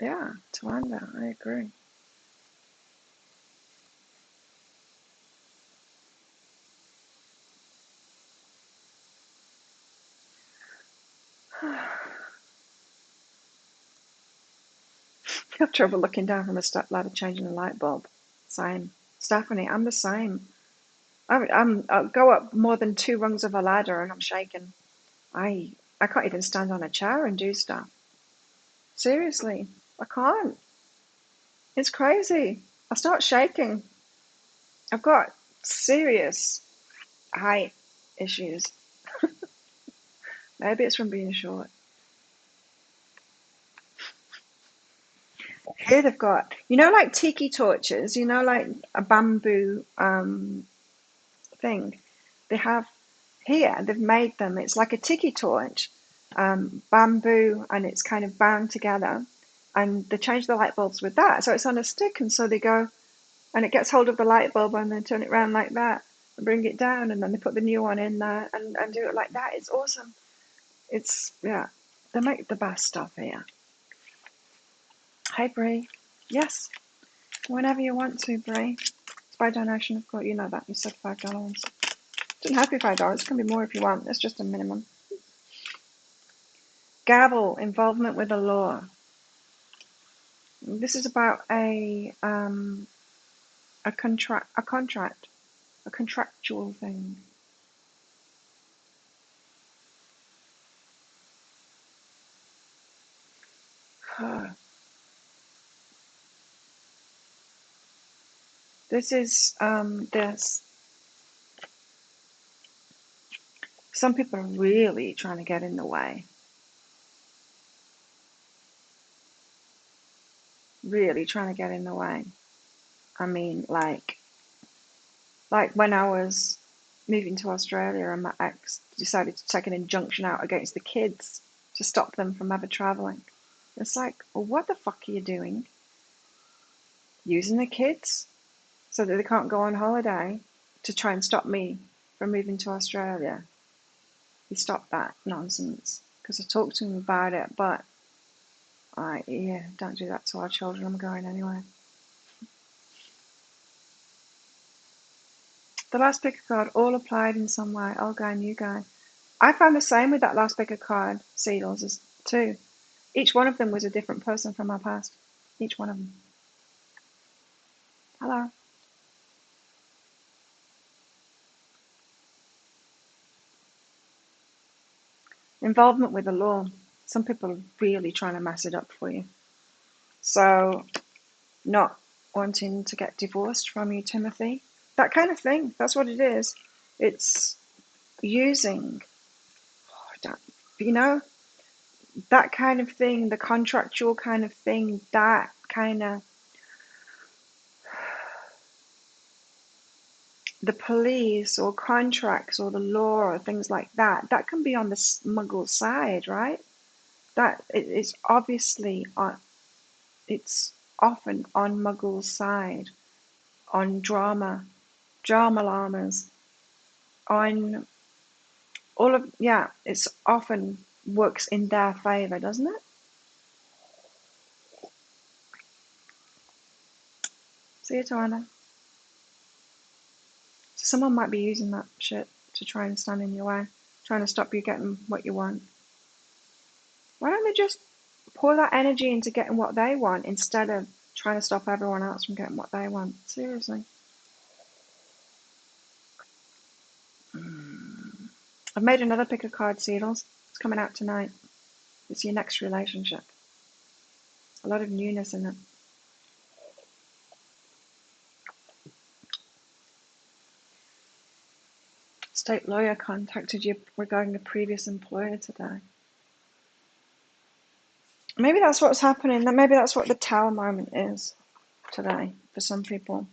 Yeah, Tawanda, I agree. I have trouble looking down from a step ladder changing a light bulb. Same. Stephanie, I'm the same. I'll go up more than 2 rungs of a ladder and I'm shaking. I can't even stand on a chair and do stuff. Seriously, I can't. It's crazy. I start shaking. I've got serious height issues. Maybe it's from being short. Here they've got, like tiki torches, like a bamboo thing. They have here, they've made them. It's like a tiki torch, bamboo, and it's kind of bound together. And they change the light bulbs with that. So it's on a stick, and so they go, and it gets hold of the light bulb and then turn it around like that and bring it down, and then they put the new one in there and do it like that. It's awesome. Yeah, they make the best stuff here. Hey, Bree. Yes, whenever you want to, Bree. It's by donation, of course. You know that. You said $5. Doesn't have to be $5. It can be more if you want. It's just a minimum. Gavel, involvement with the law. This is about a contractual thing. This is this. Some people are really trying to get in the way. Really trying to get in the way. I mean, like when I was moving to Australia and my ex decided to take an injunction out against the kids to stop them from ever traveling. It's like, well, what the fuck are you doing? Using the kids so that they can't go on holiday to try and stop me from moving to Australia. He stopped that nonsense because I talked to him about it, but don't do that to our children. I'm going anyway. The last pick a card, all applied in some way. Old guy, new guy. I found the same with that last pick a card, Seedles, as too. Each one of them was a different person from our past. Each one of them. Hello. Involvement with the law. Some people are really trying to mess it up for you. So, not wanting to get divorced from you, Timothy. That kind of thing. That's what it is. It's using, you know, that kind of thing, the contractual kind of thing, that kind of, the police or contracts or the law or things like that, that can be on the muggle side, right? That is obviously on, it's often on muggle's side, on drama llamas, on all of, yeah, it's often works in their favor, doesn't it? See you, Tawana. So someone might be using that shit to try and stand in your way, trying to stop you getting what you want. Why don't they just pour that energy into getting what they want instead of trying to stop everyone else from getting what they want? Seriously. I've made another pick of card, Seedles. It's coming out tonight. It's your next relationship. A lot of newness in it. State lawyer contacted you regarding a previous employer today. Maybe that's what's happening. Maybe that's what the tower moment is today for some people.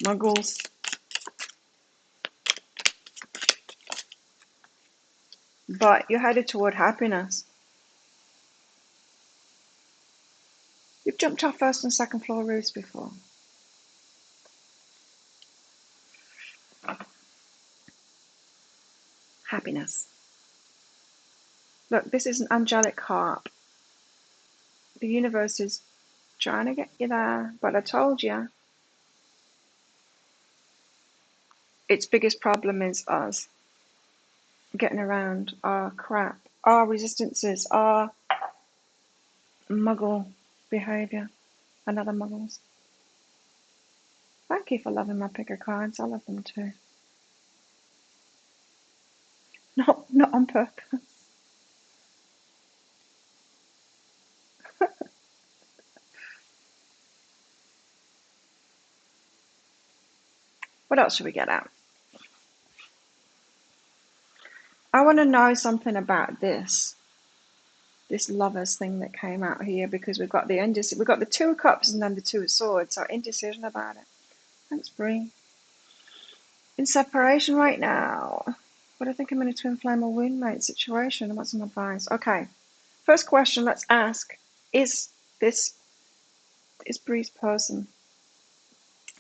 Muggles. But you're headed toward happiness. You've jumped off first and second floor roofs before. Happiness. Look, this is an angelic harp. The universe is trying to get you there, but I told you. Its biggest problem is us. Getting around our crap, our resistances, our muggle behaviour, and other muggles. Thank you for loving my picker cards. I love them too. Not on purpose. What else should we get out? I want to know something about this lovers thing that came out here, because we've got the Two of Cups and then the Two of Swords. So indecision about it. Thanks, Bree. In separation right now. But I think I'm in a twin flame or wound mate situation. I want some advice. Okay. First question, let's ask, is Bree's person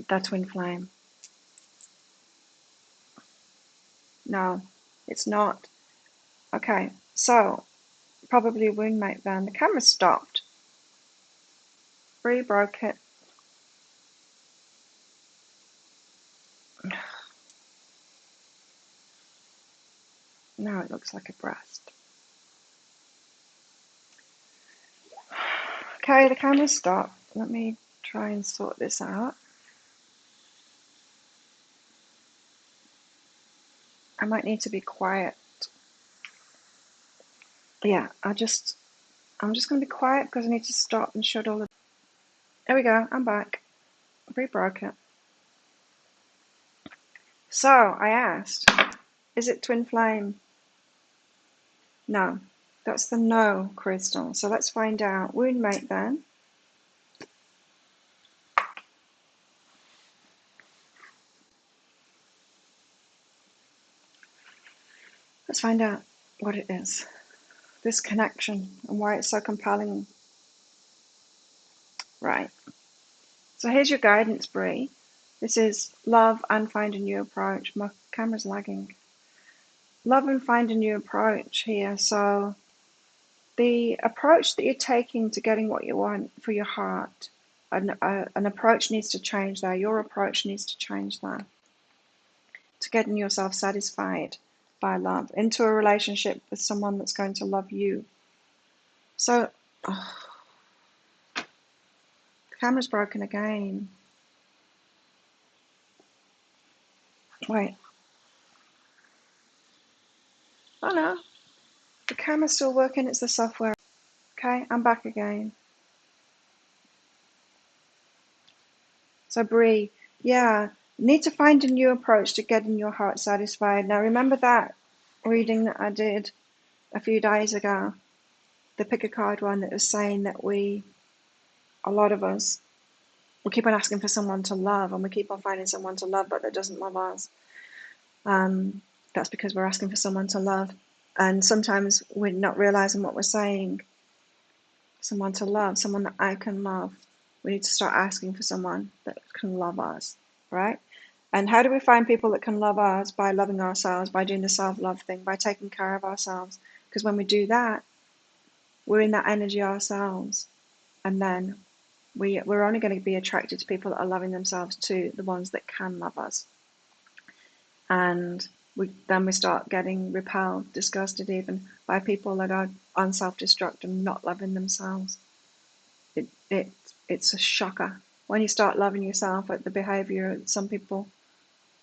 their twin flame? No, it's not. Okay, so probably a wound mate then. The camera stopped. Bree broke it. Now it looks like a breast. Okay, the camera stopped. Let me try and sort this out. I might need to be quiet. Yeah, I'm just going to be quiet because I need to stop and shut all the... There we go, I'm back. Bree broke it. So, I asked, is it twin flame? No, that's the no crystal. So let's find out. Wound mate then. Let's find out what it is. This connection and why it's so compelling. Right. So here's your guidance, Bree. This is love and find a new approach. My camera's lagging. Love and find a new approach here. So the approach that you're taking to getting what you want for your heart, an approach needs to change there. Your approach needs to change there to getting yourself satisfied by love into a relationship with someone that's going to love you. So, oh, the camera's broken again. Wait. Oh no, the camera's still working. It's the software. Okay, I'm back again. So Bree, yeah, need to find a new approach to getting your heart satisfied. Now remember that reading that I did a few days ago, the pick a card one that was saying that a lot of us, we keep on asking for someone to love and we keep on finding someone to love, but that doesn't love us. That's because we're asking for someone to love. And sometimes we're not realizing what we're saying. Someone to love, someone that I can love. We need to start asking for someone that can love us, right? And how do we find people that can love us? By loving ourselves, by doing the self-love thing, by taking care of ourselves. Because when we do that, we're in that energy ourselves. And then we're only going to be attracted to people that are loving themselves too, the ones that can love us. And then we start getting repelled, disgusted even by people that are on self-destruct and not loving themselves. It's a shocker when you start loving yourself at the behavior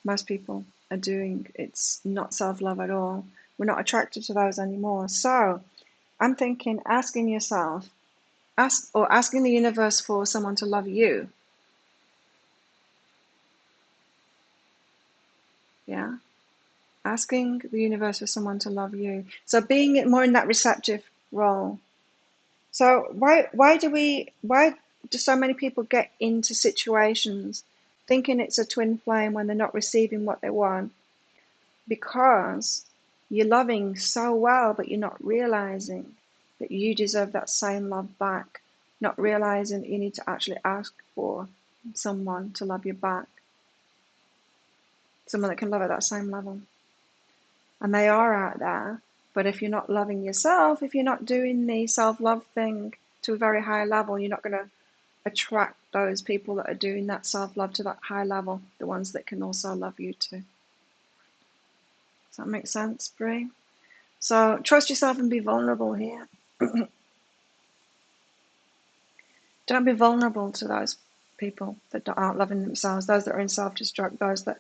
most people are doing. It's not self-love at all. We're not attracted to those anymore. So I'm thinking asking yourself, asking the universe for someone to love you. Yeah. Asking the universe for someone to love you. So being more in that receptive role. So why do so many people get into situations thinking it's a twin flame when they're not receiving what they want? Because you're loving so well, but you're not realizing that you deserve that same love back, not realizing that you need to actually ask for someone to love you back, someone that can love at that same level. And they are out there, but if you're not loving yourself, if you're not doing the self-love thing to a very high level, you're not going to attract those people that are doing that self-love to that high level, the ones that can also love you too. Does that make sense, Bree? So trust yourself and be vulnerable here. Don't be vulnerable to those people that aren't loving themselves, those that are in self-destruct, those that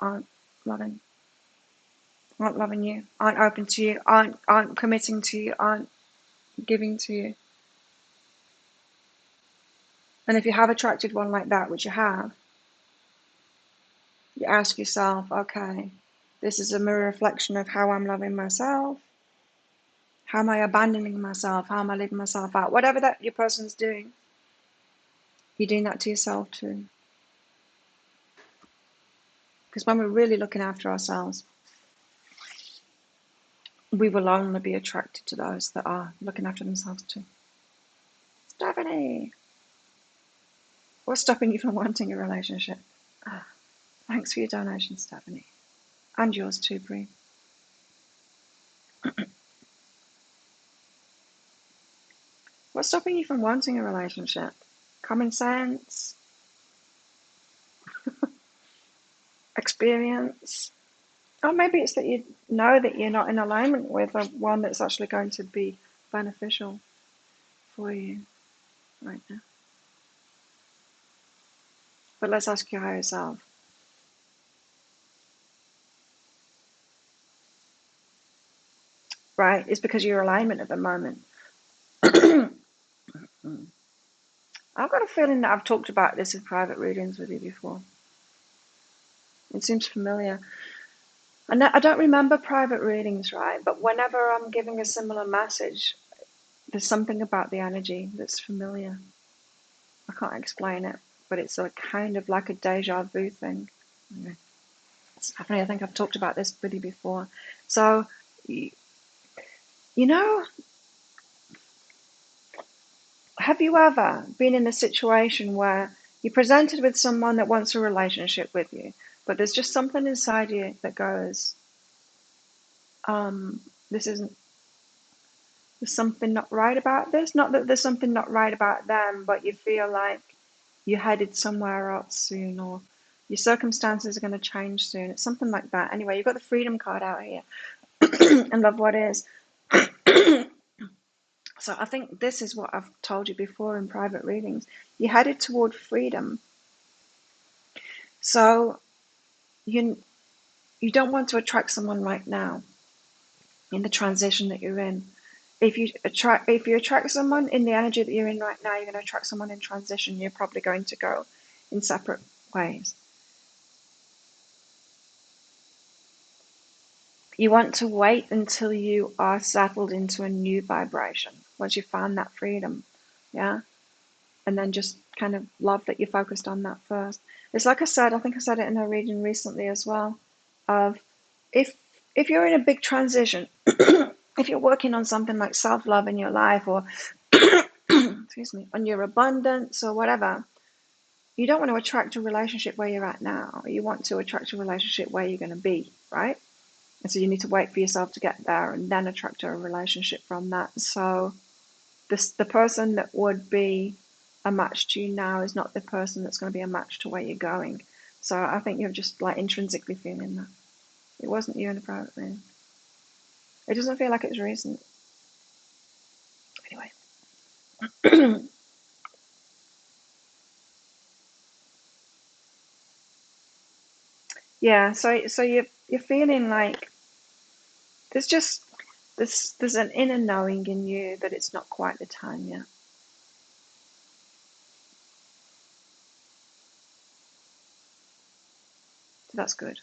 aren't loving you, aren't open to you, aren't committing to you, aren't giving to you. And if you have attracted one like that, which you have, you ask yourself, okay, this is a mirror reflection of how I'm loving myself. How am I abandoning myself? How am I leaving myself out? Whatever that your person's doing, you're doing that to yourself too. Because when we're really looking after ourselves, we will only be attracted to those that are looking after themselves too. Stephanie, what's stopping you from wanting a relationship? Thanks for your donation, Stephanie. And yours too, Bree. What's stopping you from wanting a relationship? Common sense? Experience? Or maybe it's that you know that you're not in alignment with one that's actually going to be beneficial for you right now. But let's ask your higher self. Right? It's because you're alignment at the moment. I've got a feeling that I've talked about this in private readings with you before. It seems familiar. And I don't remember private readings, right? But whenever I'm giving a similar message, there's something about the energy that's familiar. I can't explain it, but it's a kind of like a deja vu thing. Stephanie, I think I've talked about this with you before. So, you know, have you ever been in a situation where you're presented with someone that wants a relationship with you, but there's just something inside you that goes, this isn't there's something not right about this. Not that there's something not right about them, but you feel like you're headed somewhere else soon, or your circumstances are going to change soon. It's something like that. Anyway, you've got the freedom card out here. And love what is. So I think this is what I've told you before in private readings. You're headed toward freedom. So you don't want to attract someone right now in the transition that you're in. If you attract someone in the energy that you're in right now, you're going to attract someone in transition. You're probably going to go in separate ways. You want to wait until you are settled into a new vibration, once you find that freedom, yeah? And then just kind of love that you focused on that first. It's like I said, I think I said it in a reading recently as well, of if you're in a big transition, if you're working on something like self-love in your life, or excuse me, on your abundance or whatever, you don't want to attract a relationship where you're at now. You want to attract a relationship where you're going to be, right? And so you need to wait for yourself to get there and then attract a relationship from that. So the person that would be a match to you now is not the person that's going to be a match to where you're going. So I think you're just like intrinsically feeling that. It wasn't you in the private room. It doesn't feel like it's recent. Anyway. Yeah, so you're feeling like there's just there's an inner knowing in you that it's not quite the time yet. So that's good.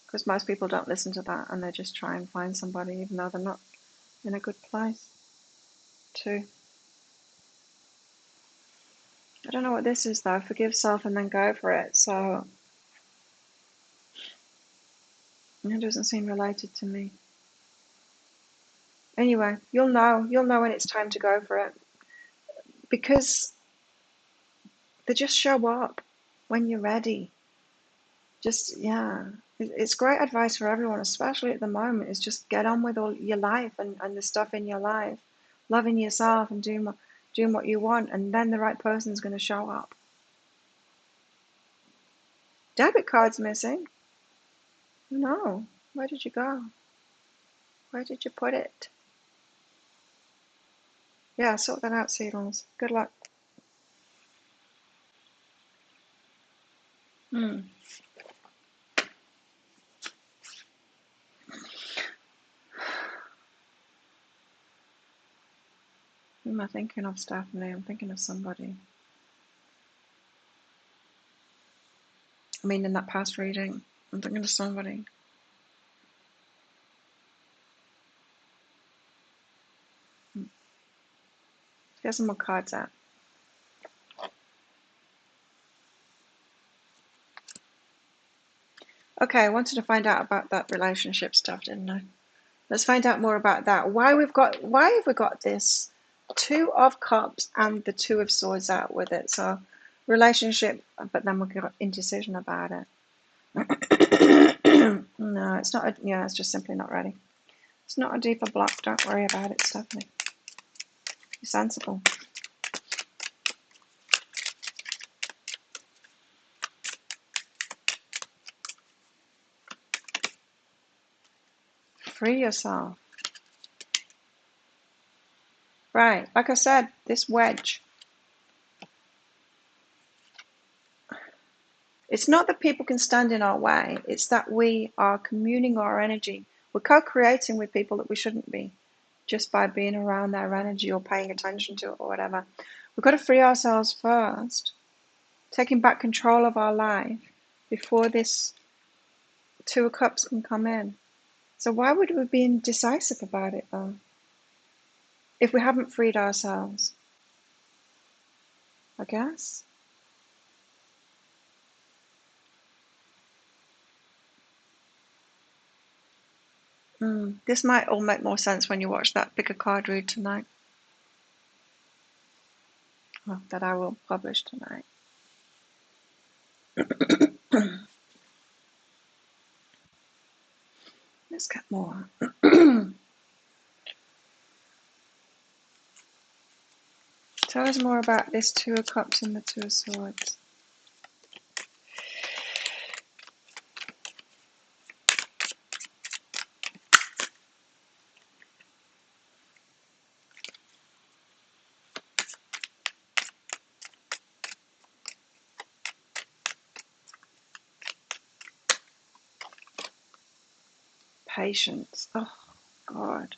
Because most people don't listen to that and they just try and find somebody even though they're not in a good place too. I don't know what this is though. Forgive self and then go for it. So it doesn't seem related to me. Anyway, you'll know when it's time to go for it. Because they just show up when you're ready. Just, yeah. It's great advice for everyone, especially at the moment, is just get on with all your life and the stuff in your life. Loving yourself and doing what you want, and then the right person's going to show up. Debit card's missing. No. Where did you go? Where did you put it? Yeah, sort that out, Seedlings. Good luck. Hmm. Who am I thinking of, Stephanie? I'm thinking of somebody. I mean, in that past reading, I'm thinking of somebody. Get some more cards out. Okay, I wanted to find out about that relationship stuff, didn't I? Let's find out more about that. Why have we got this Two of Cups and the Two of Swords out with it? So relationship, but then we've got indecision about it. No, it's not. Yeah, it's just simply not ready. It's not a deeper block. Don't worry about it, Stephanie. Be sensible. Free yourself. Right, like I said, this wedge. It's not that people can stand in our way. It's that we are communing our energy. We're co-creating with people that we shouldn't be, just by being around their energy or paying attention to it or whatever. We've got to free ourselves first, taking back control of our life before this Two of Cups can come in. So why would we be indecisive about it though, if we haven't freed ourselves? I guess. This might all make more sense when you watch that Pick a Card read tonight. Well, that I will publish tonight. Let's get more. Tell us more about this Two of Cups and the Two of Swords. Patience. Oh, God.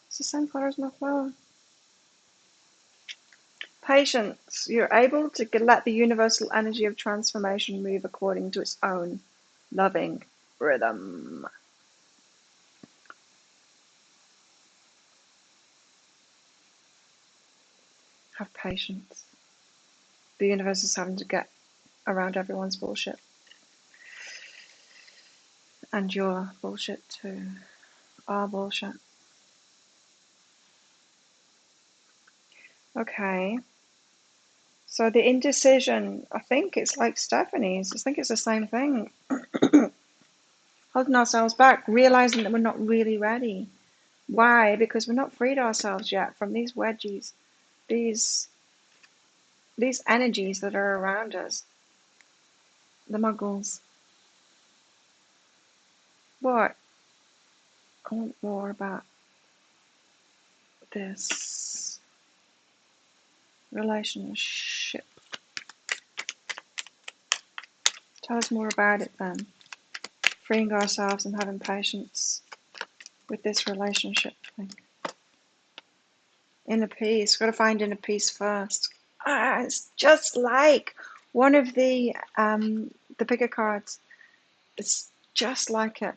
It's the same color as my flower. Patience. You're able to let the universal energy of transformation move according to its own loving rhythm. Have patience. The universe is having to get around everyone's bullshit. And your bullshit too. Our bullshit. Okay. So the indecision, I think it's like Stephanie's. I think it's the same thing. Holding ourselves back, realizing that we're not really ready. Why? Because we're not freed ourselves yet from these wedgies, these energies that are around us. The muggles. What? I want more about this relationship. Tell us more about it then. Freeing ourselves and having patience with this relationship thing. Inner peace. Got to find inner peace first. It's just like one of the bigger cards. It's just like it.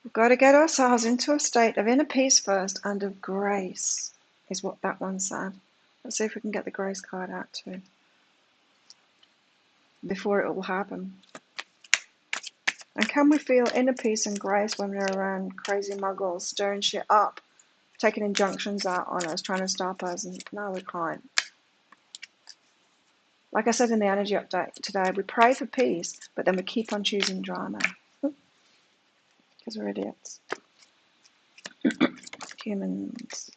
We've got to get ourselves into a state of inner peace first and of grace, is what that one said. Let's see if we can get the grace card out too, before it will happen. And can we feel inner peace and grace when we're around crazy muggles, stirring shit up, taking injunctions out on us, trying to stop us? And no, we can't. Like I said in the energy update today, we pray for peace, but then we keep on choosing drama. Because we're idiots. Humans.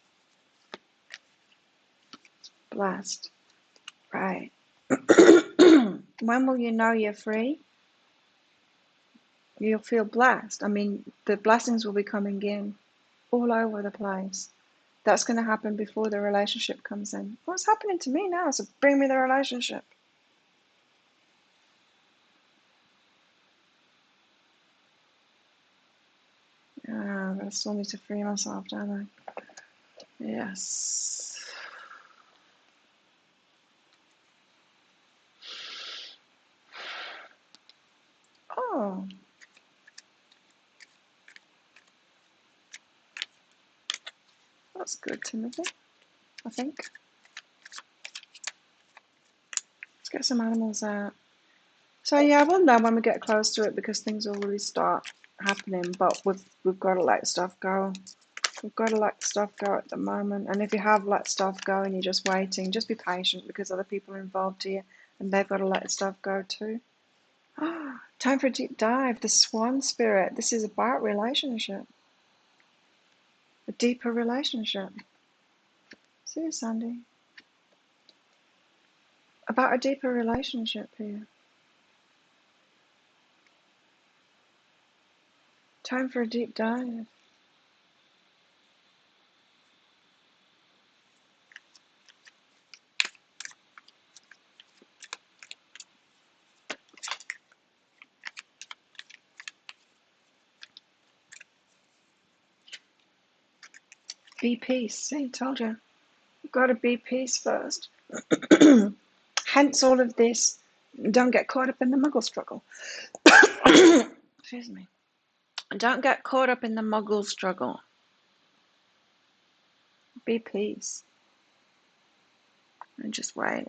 Blessed. Right. When will you know you're free? You'll feel blessed. I mean, the blessings will be coming in all over the place. That's going to happen before the relationship comes in. What's happening to me now? So bring me the relationship. But I still need to free myself, don't I? Yes. Oh. That's good, Timothy, I think. Let's get some animals out. So yeah, we'll know when we get close to it because things will really start happening, but we've got to let stuff go. We've got to let stuff go at the moment. And if you have let stuff go and you're just waiting, just be patient because other people are involved here and they've got to let stuff go too. Time for a deep dive. The Swan Spirit. This is about relationship. A deeper relationship. See you, Sandy. About a deeper relationship here. Time for a deep dive. Be peace. See, told you. You've got to be peace first. Hence all of this. Don't get caught up in the muggle struggle. Excuse me. Don't get caught up in the muggle struggle. Be peace. And just wait.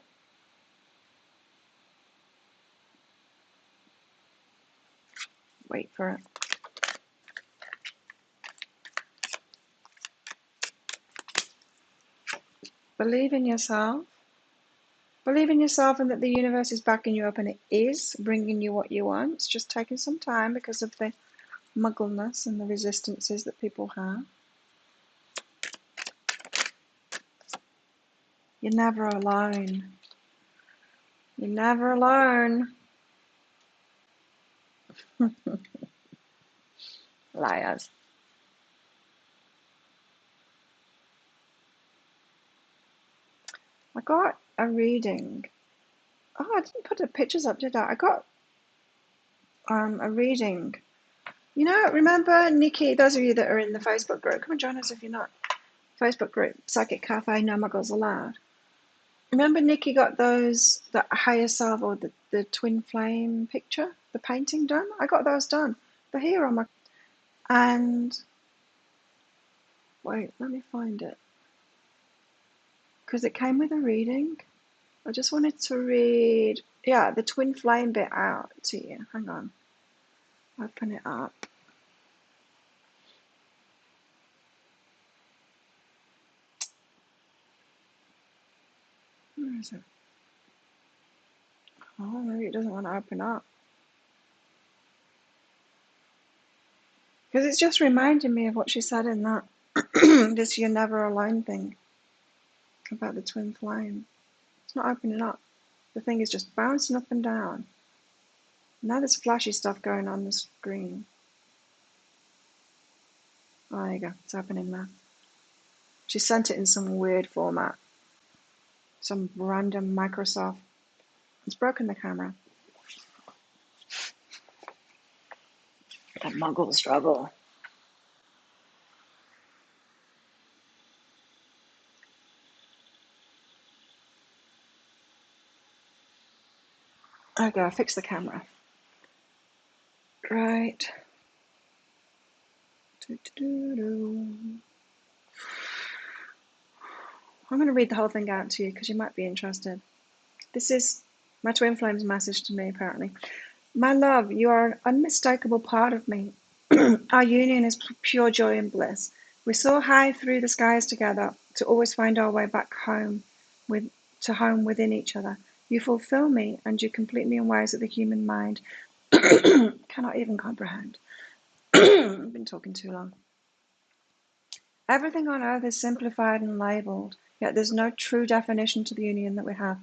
Wait for it. Believe in yourself. Believe in yourself and that the universe is backing you up and it is bringing you what you want. It's just taking some time because of the muggleness and the resistances that people have. You're never alone. You're never alone. Liars. I got a reading. Oh, I didn't put the pictures up, did I? I got a reading. You know, remember Nikki, those of you that are in the Facebook group, come and join us if you're not. Facebook group, Psychic Cafe, No Muggles Allowed. Remember Nikki got those, the higher self or the twin flame picture, the painting done? I got those done. They're here on my... And, wait, let me find it. Because it came with a reading. I just wanted to read, yeah, the twin flame bit out to you. Hang on. Open it up. Where is it? Oh, maybe it doesn't want to open up. Because it's just reminding me of what she said in that, this "you're never alone" thing about the twin flame. It's not opening up. The thing is just bouncing up and down. Now there's flashy stuff going on the screen. Oh, there you go. It's opening now. She sent it in some weird format. Some random Microsoft. It's broken the camera. The muggle struggle. Okay, I fixed the camera. Right. I'm going to read the whole thing out to you because you might be interested. This is my twin flame's message to me, apparently. My love, you are an unmistakable part of me. Our union is pure joy and bliss. We soar high through the skies together to always find our way back home, to home within each other. You fulfill me and you complete me in ways that the human mind cannot even comprehend. I've been talking too long. Everything on earth is simplified and labeled, yet there's no true definition to the union that we have.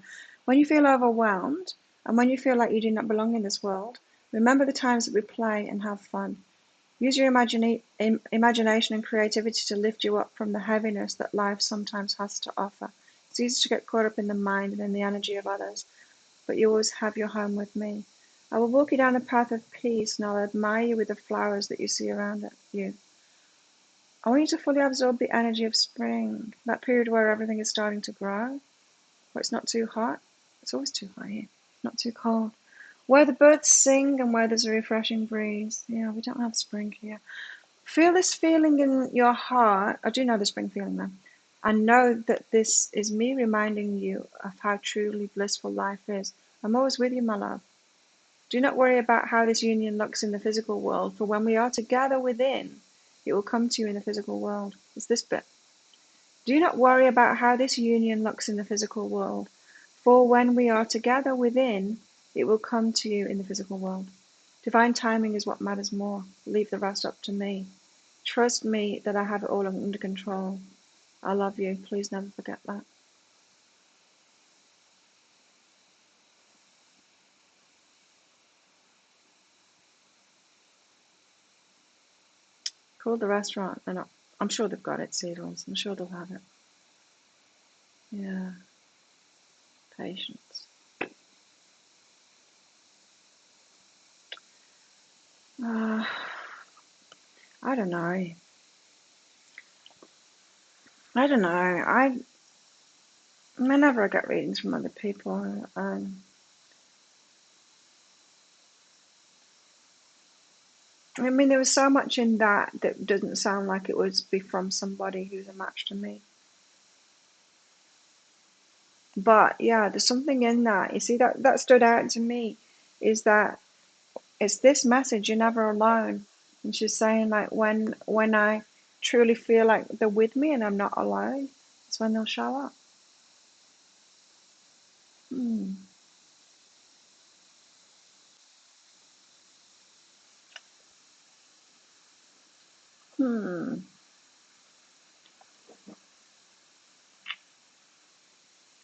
When you feel overwhelmed, and when you feel like you do not belong in this world, remember the times that we play and have fun. Use your imagination and creativity to lift you up from the heaviness that life sometimes has to offer. It's easy to get caught up in the mind and in the energy of others, but you always have your home with me. I will walk you down the path of peace, and I'll admire you with the flowers that you see around you. I want you to fully absorb the energy of spring, that period where everything is starting to grow, where it's not too hot. It's always too hot here, not too cold. Where the birds sing and where there's a refreshing breeze. Yeah, we don't have spring here. Feel this feeling in your heart. I do know the spring feeling now. And know that this is me reminding you of how truly blissful life is. I'm always with you, my love. Do not worry about how this union looks in the physical world, for when we are together within, it will come to you in the physical world. It's this bit. Do not worry about how this union looks in the physical world, for when we are together within, it will come to you in the physical world. Divine timing is what matters more. Leave the rest up to me. Trust me that I have it all under control. I love you. Please never forget that. Call the restaurant, and I'm sure they've got it, Seedles. I'm sure they'll have it. Yeah, patience. Uh, I don't know. I don't know. Whenever I get readings from other people, I mean, there was so much in that doesn't sound like it would be from somebody who's a match to me. But yeah, there's something in that. You see, that stood out to me, is that it's this message, you're never alone. And she's saying, like, when I truly feel like they're with me and I'm not alone, it's when they'll show up. Hmm. Hmm.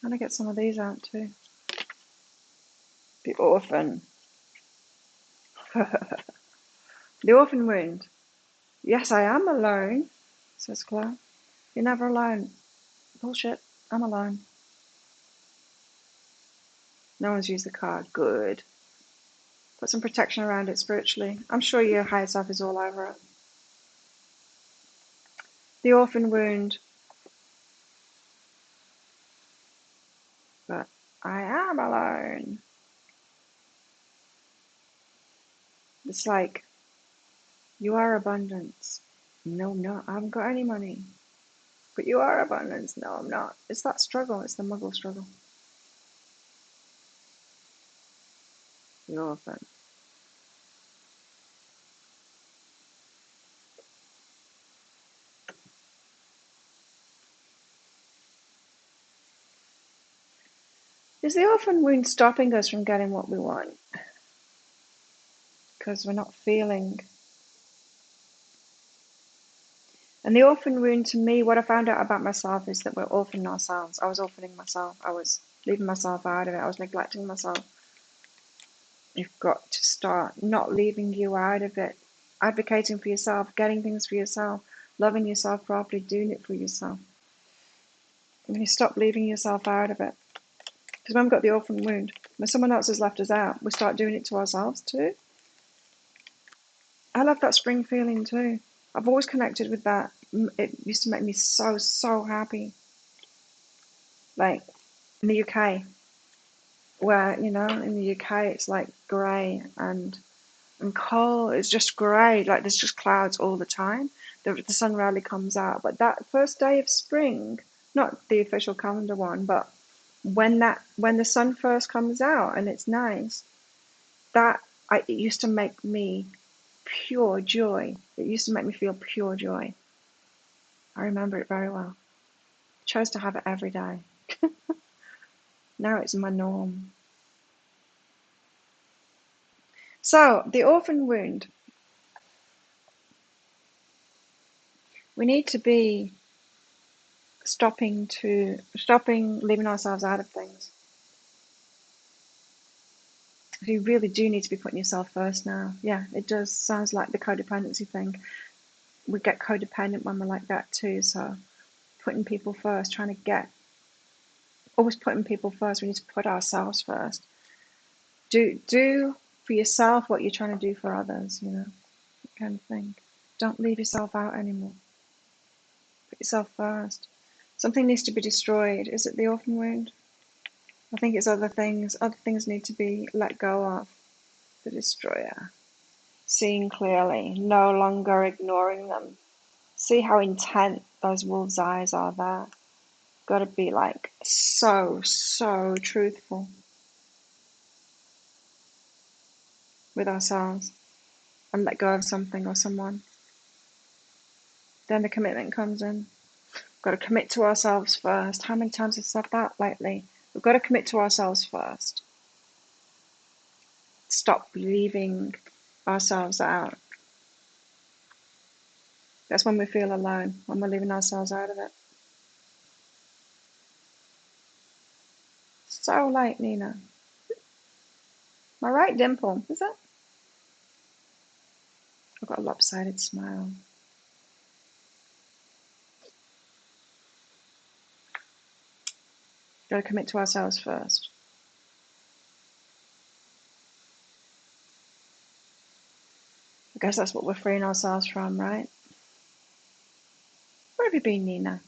trying to get some of these out too. The orphan. The orphan wound. Yes, I am alone, says Claire. You're never alone. Bullshit. I'm alone. No one's used the card. Good. Put some protection around it spiritually. I'm sure your higher self is all over it. The orphan wound. But I am alone. It's like, you are abundance. No, I'm not. I haven't got any money. But you are abundance. No, I'm not. It's that struggle. It's the muggle struggle. The orphan. Is the orphan wound stopping us from getting what we want? Because we're not feeling. And the orphan wound, to me, what I found out about myself is that we're orphaning ourselves. I was orphaning myself. I was leaving myself out of it. I was neglecting myself. You've got to start not leaving you out of it. Advocating for yourself, getting things for yourself, loving yourself properly, doing it for yourself. And you stop leaving yourself out of it. Because when we've got the orphan wound, when someone else has left us out, we start doing it to ourselves too. I love that spring feeling too. I've always connected with that. It used to make me so, so happy. Like in the UK, where, in the UK it's like grey and cold. It's just grey. Like there's just clouds all the time. The sun rarely comes out. But that first day of spring, not the official calendar one, but when the sun first comes out and it's nice, it used to make me pure joy. It used to make me feel pure joy. I remember it very well. Chose to have it every day. Now it's my norm. So the orphan wound. We need to be stopping leaving ourselves out of things. You really do need to be putting yourself first now. Yeah, it does. Sounds like the codependency thing. We get codependent when we're like that too. So putting people first, always putting people first. We need to put ourselves first. Do for yourself what you're trying to do for others, that kind of thing. Don't leave yourself out anymore. Put yourself first. Something needs to be destroyed. Is it the orphan wound? I think it's other things. Other things need to be let go of. The destroyer. Seeing clearly, no longer ignoring them. See how intent those wolves' eyes are there. Got to be like so, so truthful with ourselves and let go of something or someone. Then the commitment comes in. We've got to commit to ourselves first. How many times have I said that lately? We've got to commit to ourselves first. Stop leaving ourselves out. That's when we feel alone, when we're leaving ourselves out of it. So late, Nina. My right dimple, is it? I've got a lopsided smile. Got to commit to ourselves first. I guess that's what we're freeing ourselves from, right? Where have you been, Nina?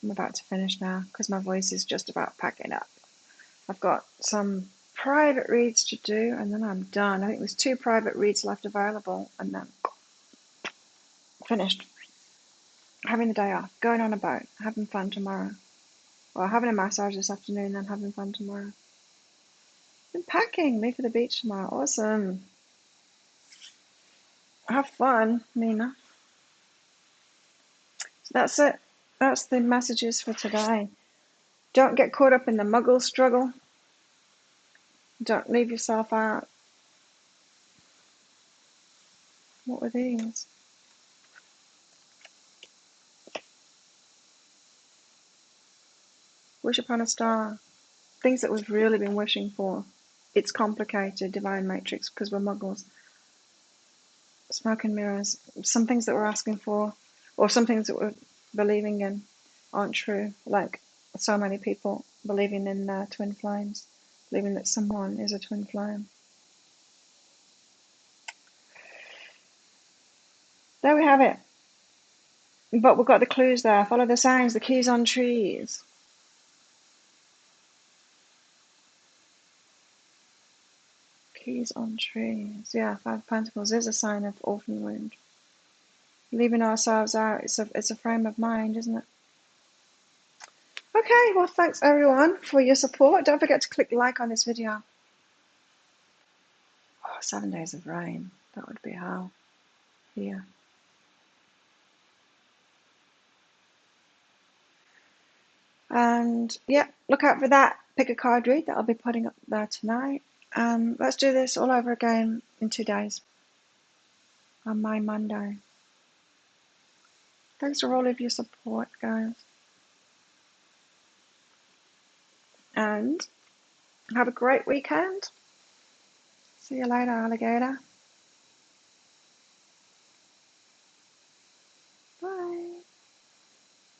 I'm about to finish now because my voice is just about packing up. I've got some private reads to do and then I'm done. I think there's 2 private reads left available and then finished. Having the day off, going on a boat, having fun tomorrow. Well, having a massage this afternoon and having fun tomorrow. And packing, leave for the beach tomorrow. Awesome. Have fun, Nina. So that's it. That's the messages for today. Don't get caught up in the muggle struggle. Don't leave yourself out. What were these? Wish upon a star. Things that we've really been wishing for. It's complicated, divine matrix, because we're muggles. Smoke and mirrors. Some things that we're asking for, or some things that we're believing in, aren't true. Like so many people believing in twin flames, believing that someone is a twin flame. There we have it. But we've got the clues there. Follow the signs, the keys on trees. Keys on trees. Yeah, Five of Pentacles is a sign of orphan wound. Leaving ourselves out, it's a frame of mind, isn't it? Okay, well, thanks everyone for your support. Don't forget to click like on this video. Oh, 7 days of rain. That would be hell here. And yeah, look out for that pick a card read that I'll be putting up there tonight. Let's do this all over again in 2 days on my Monday. Thanks for all of your support, guys. And have a great weekend. See you later, alligator.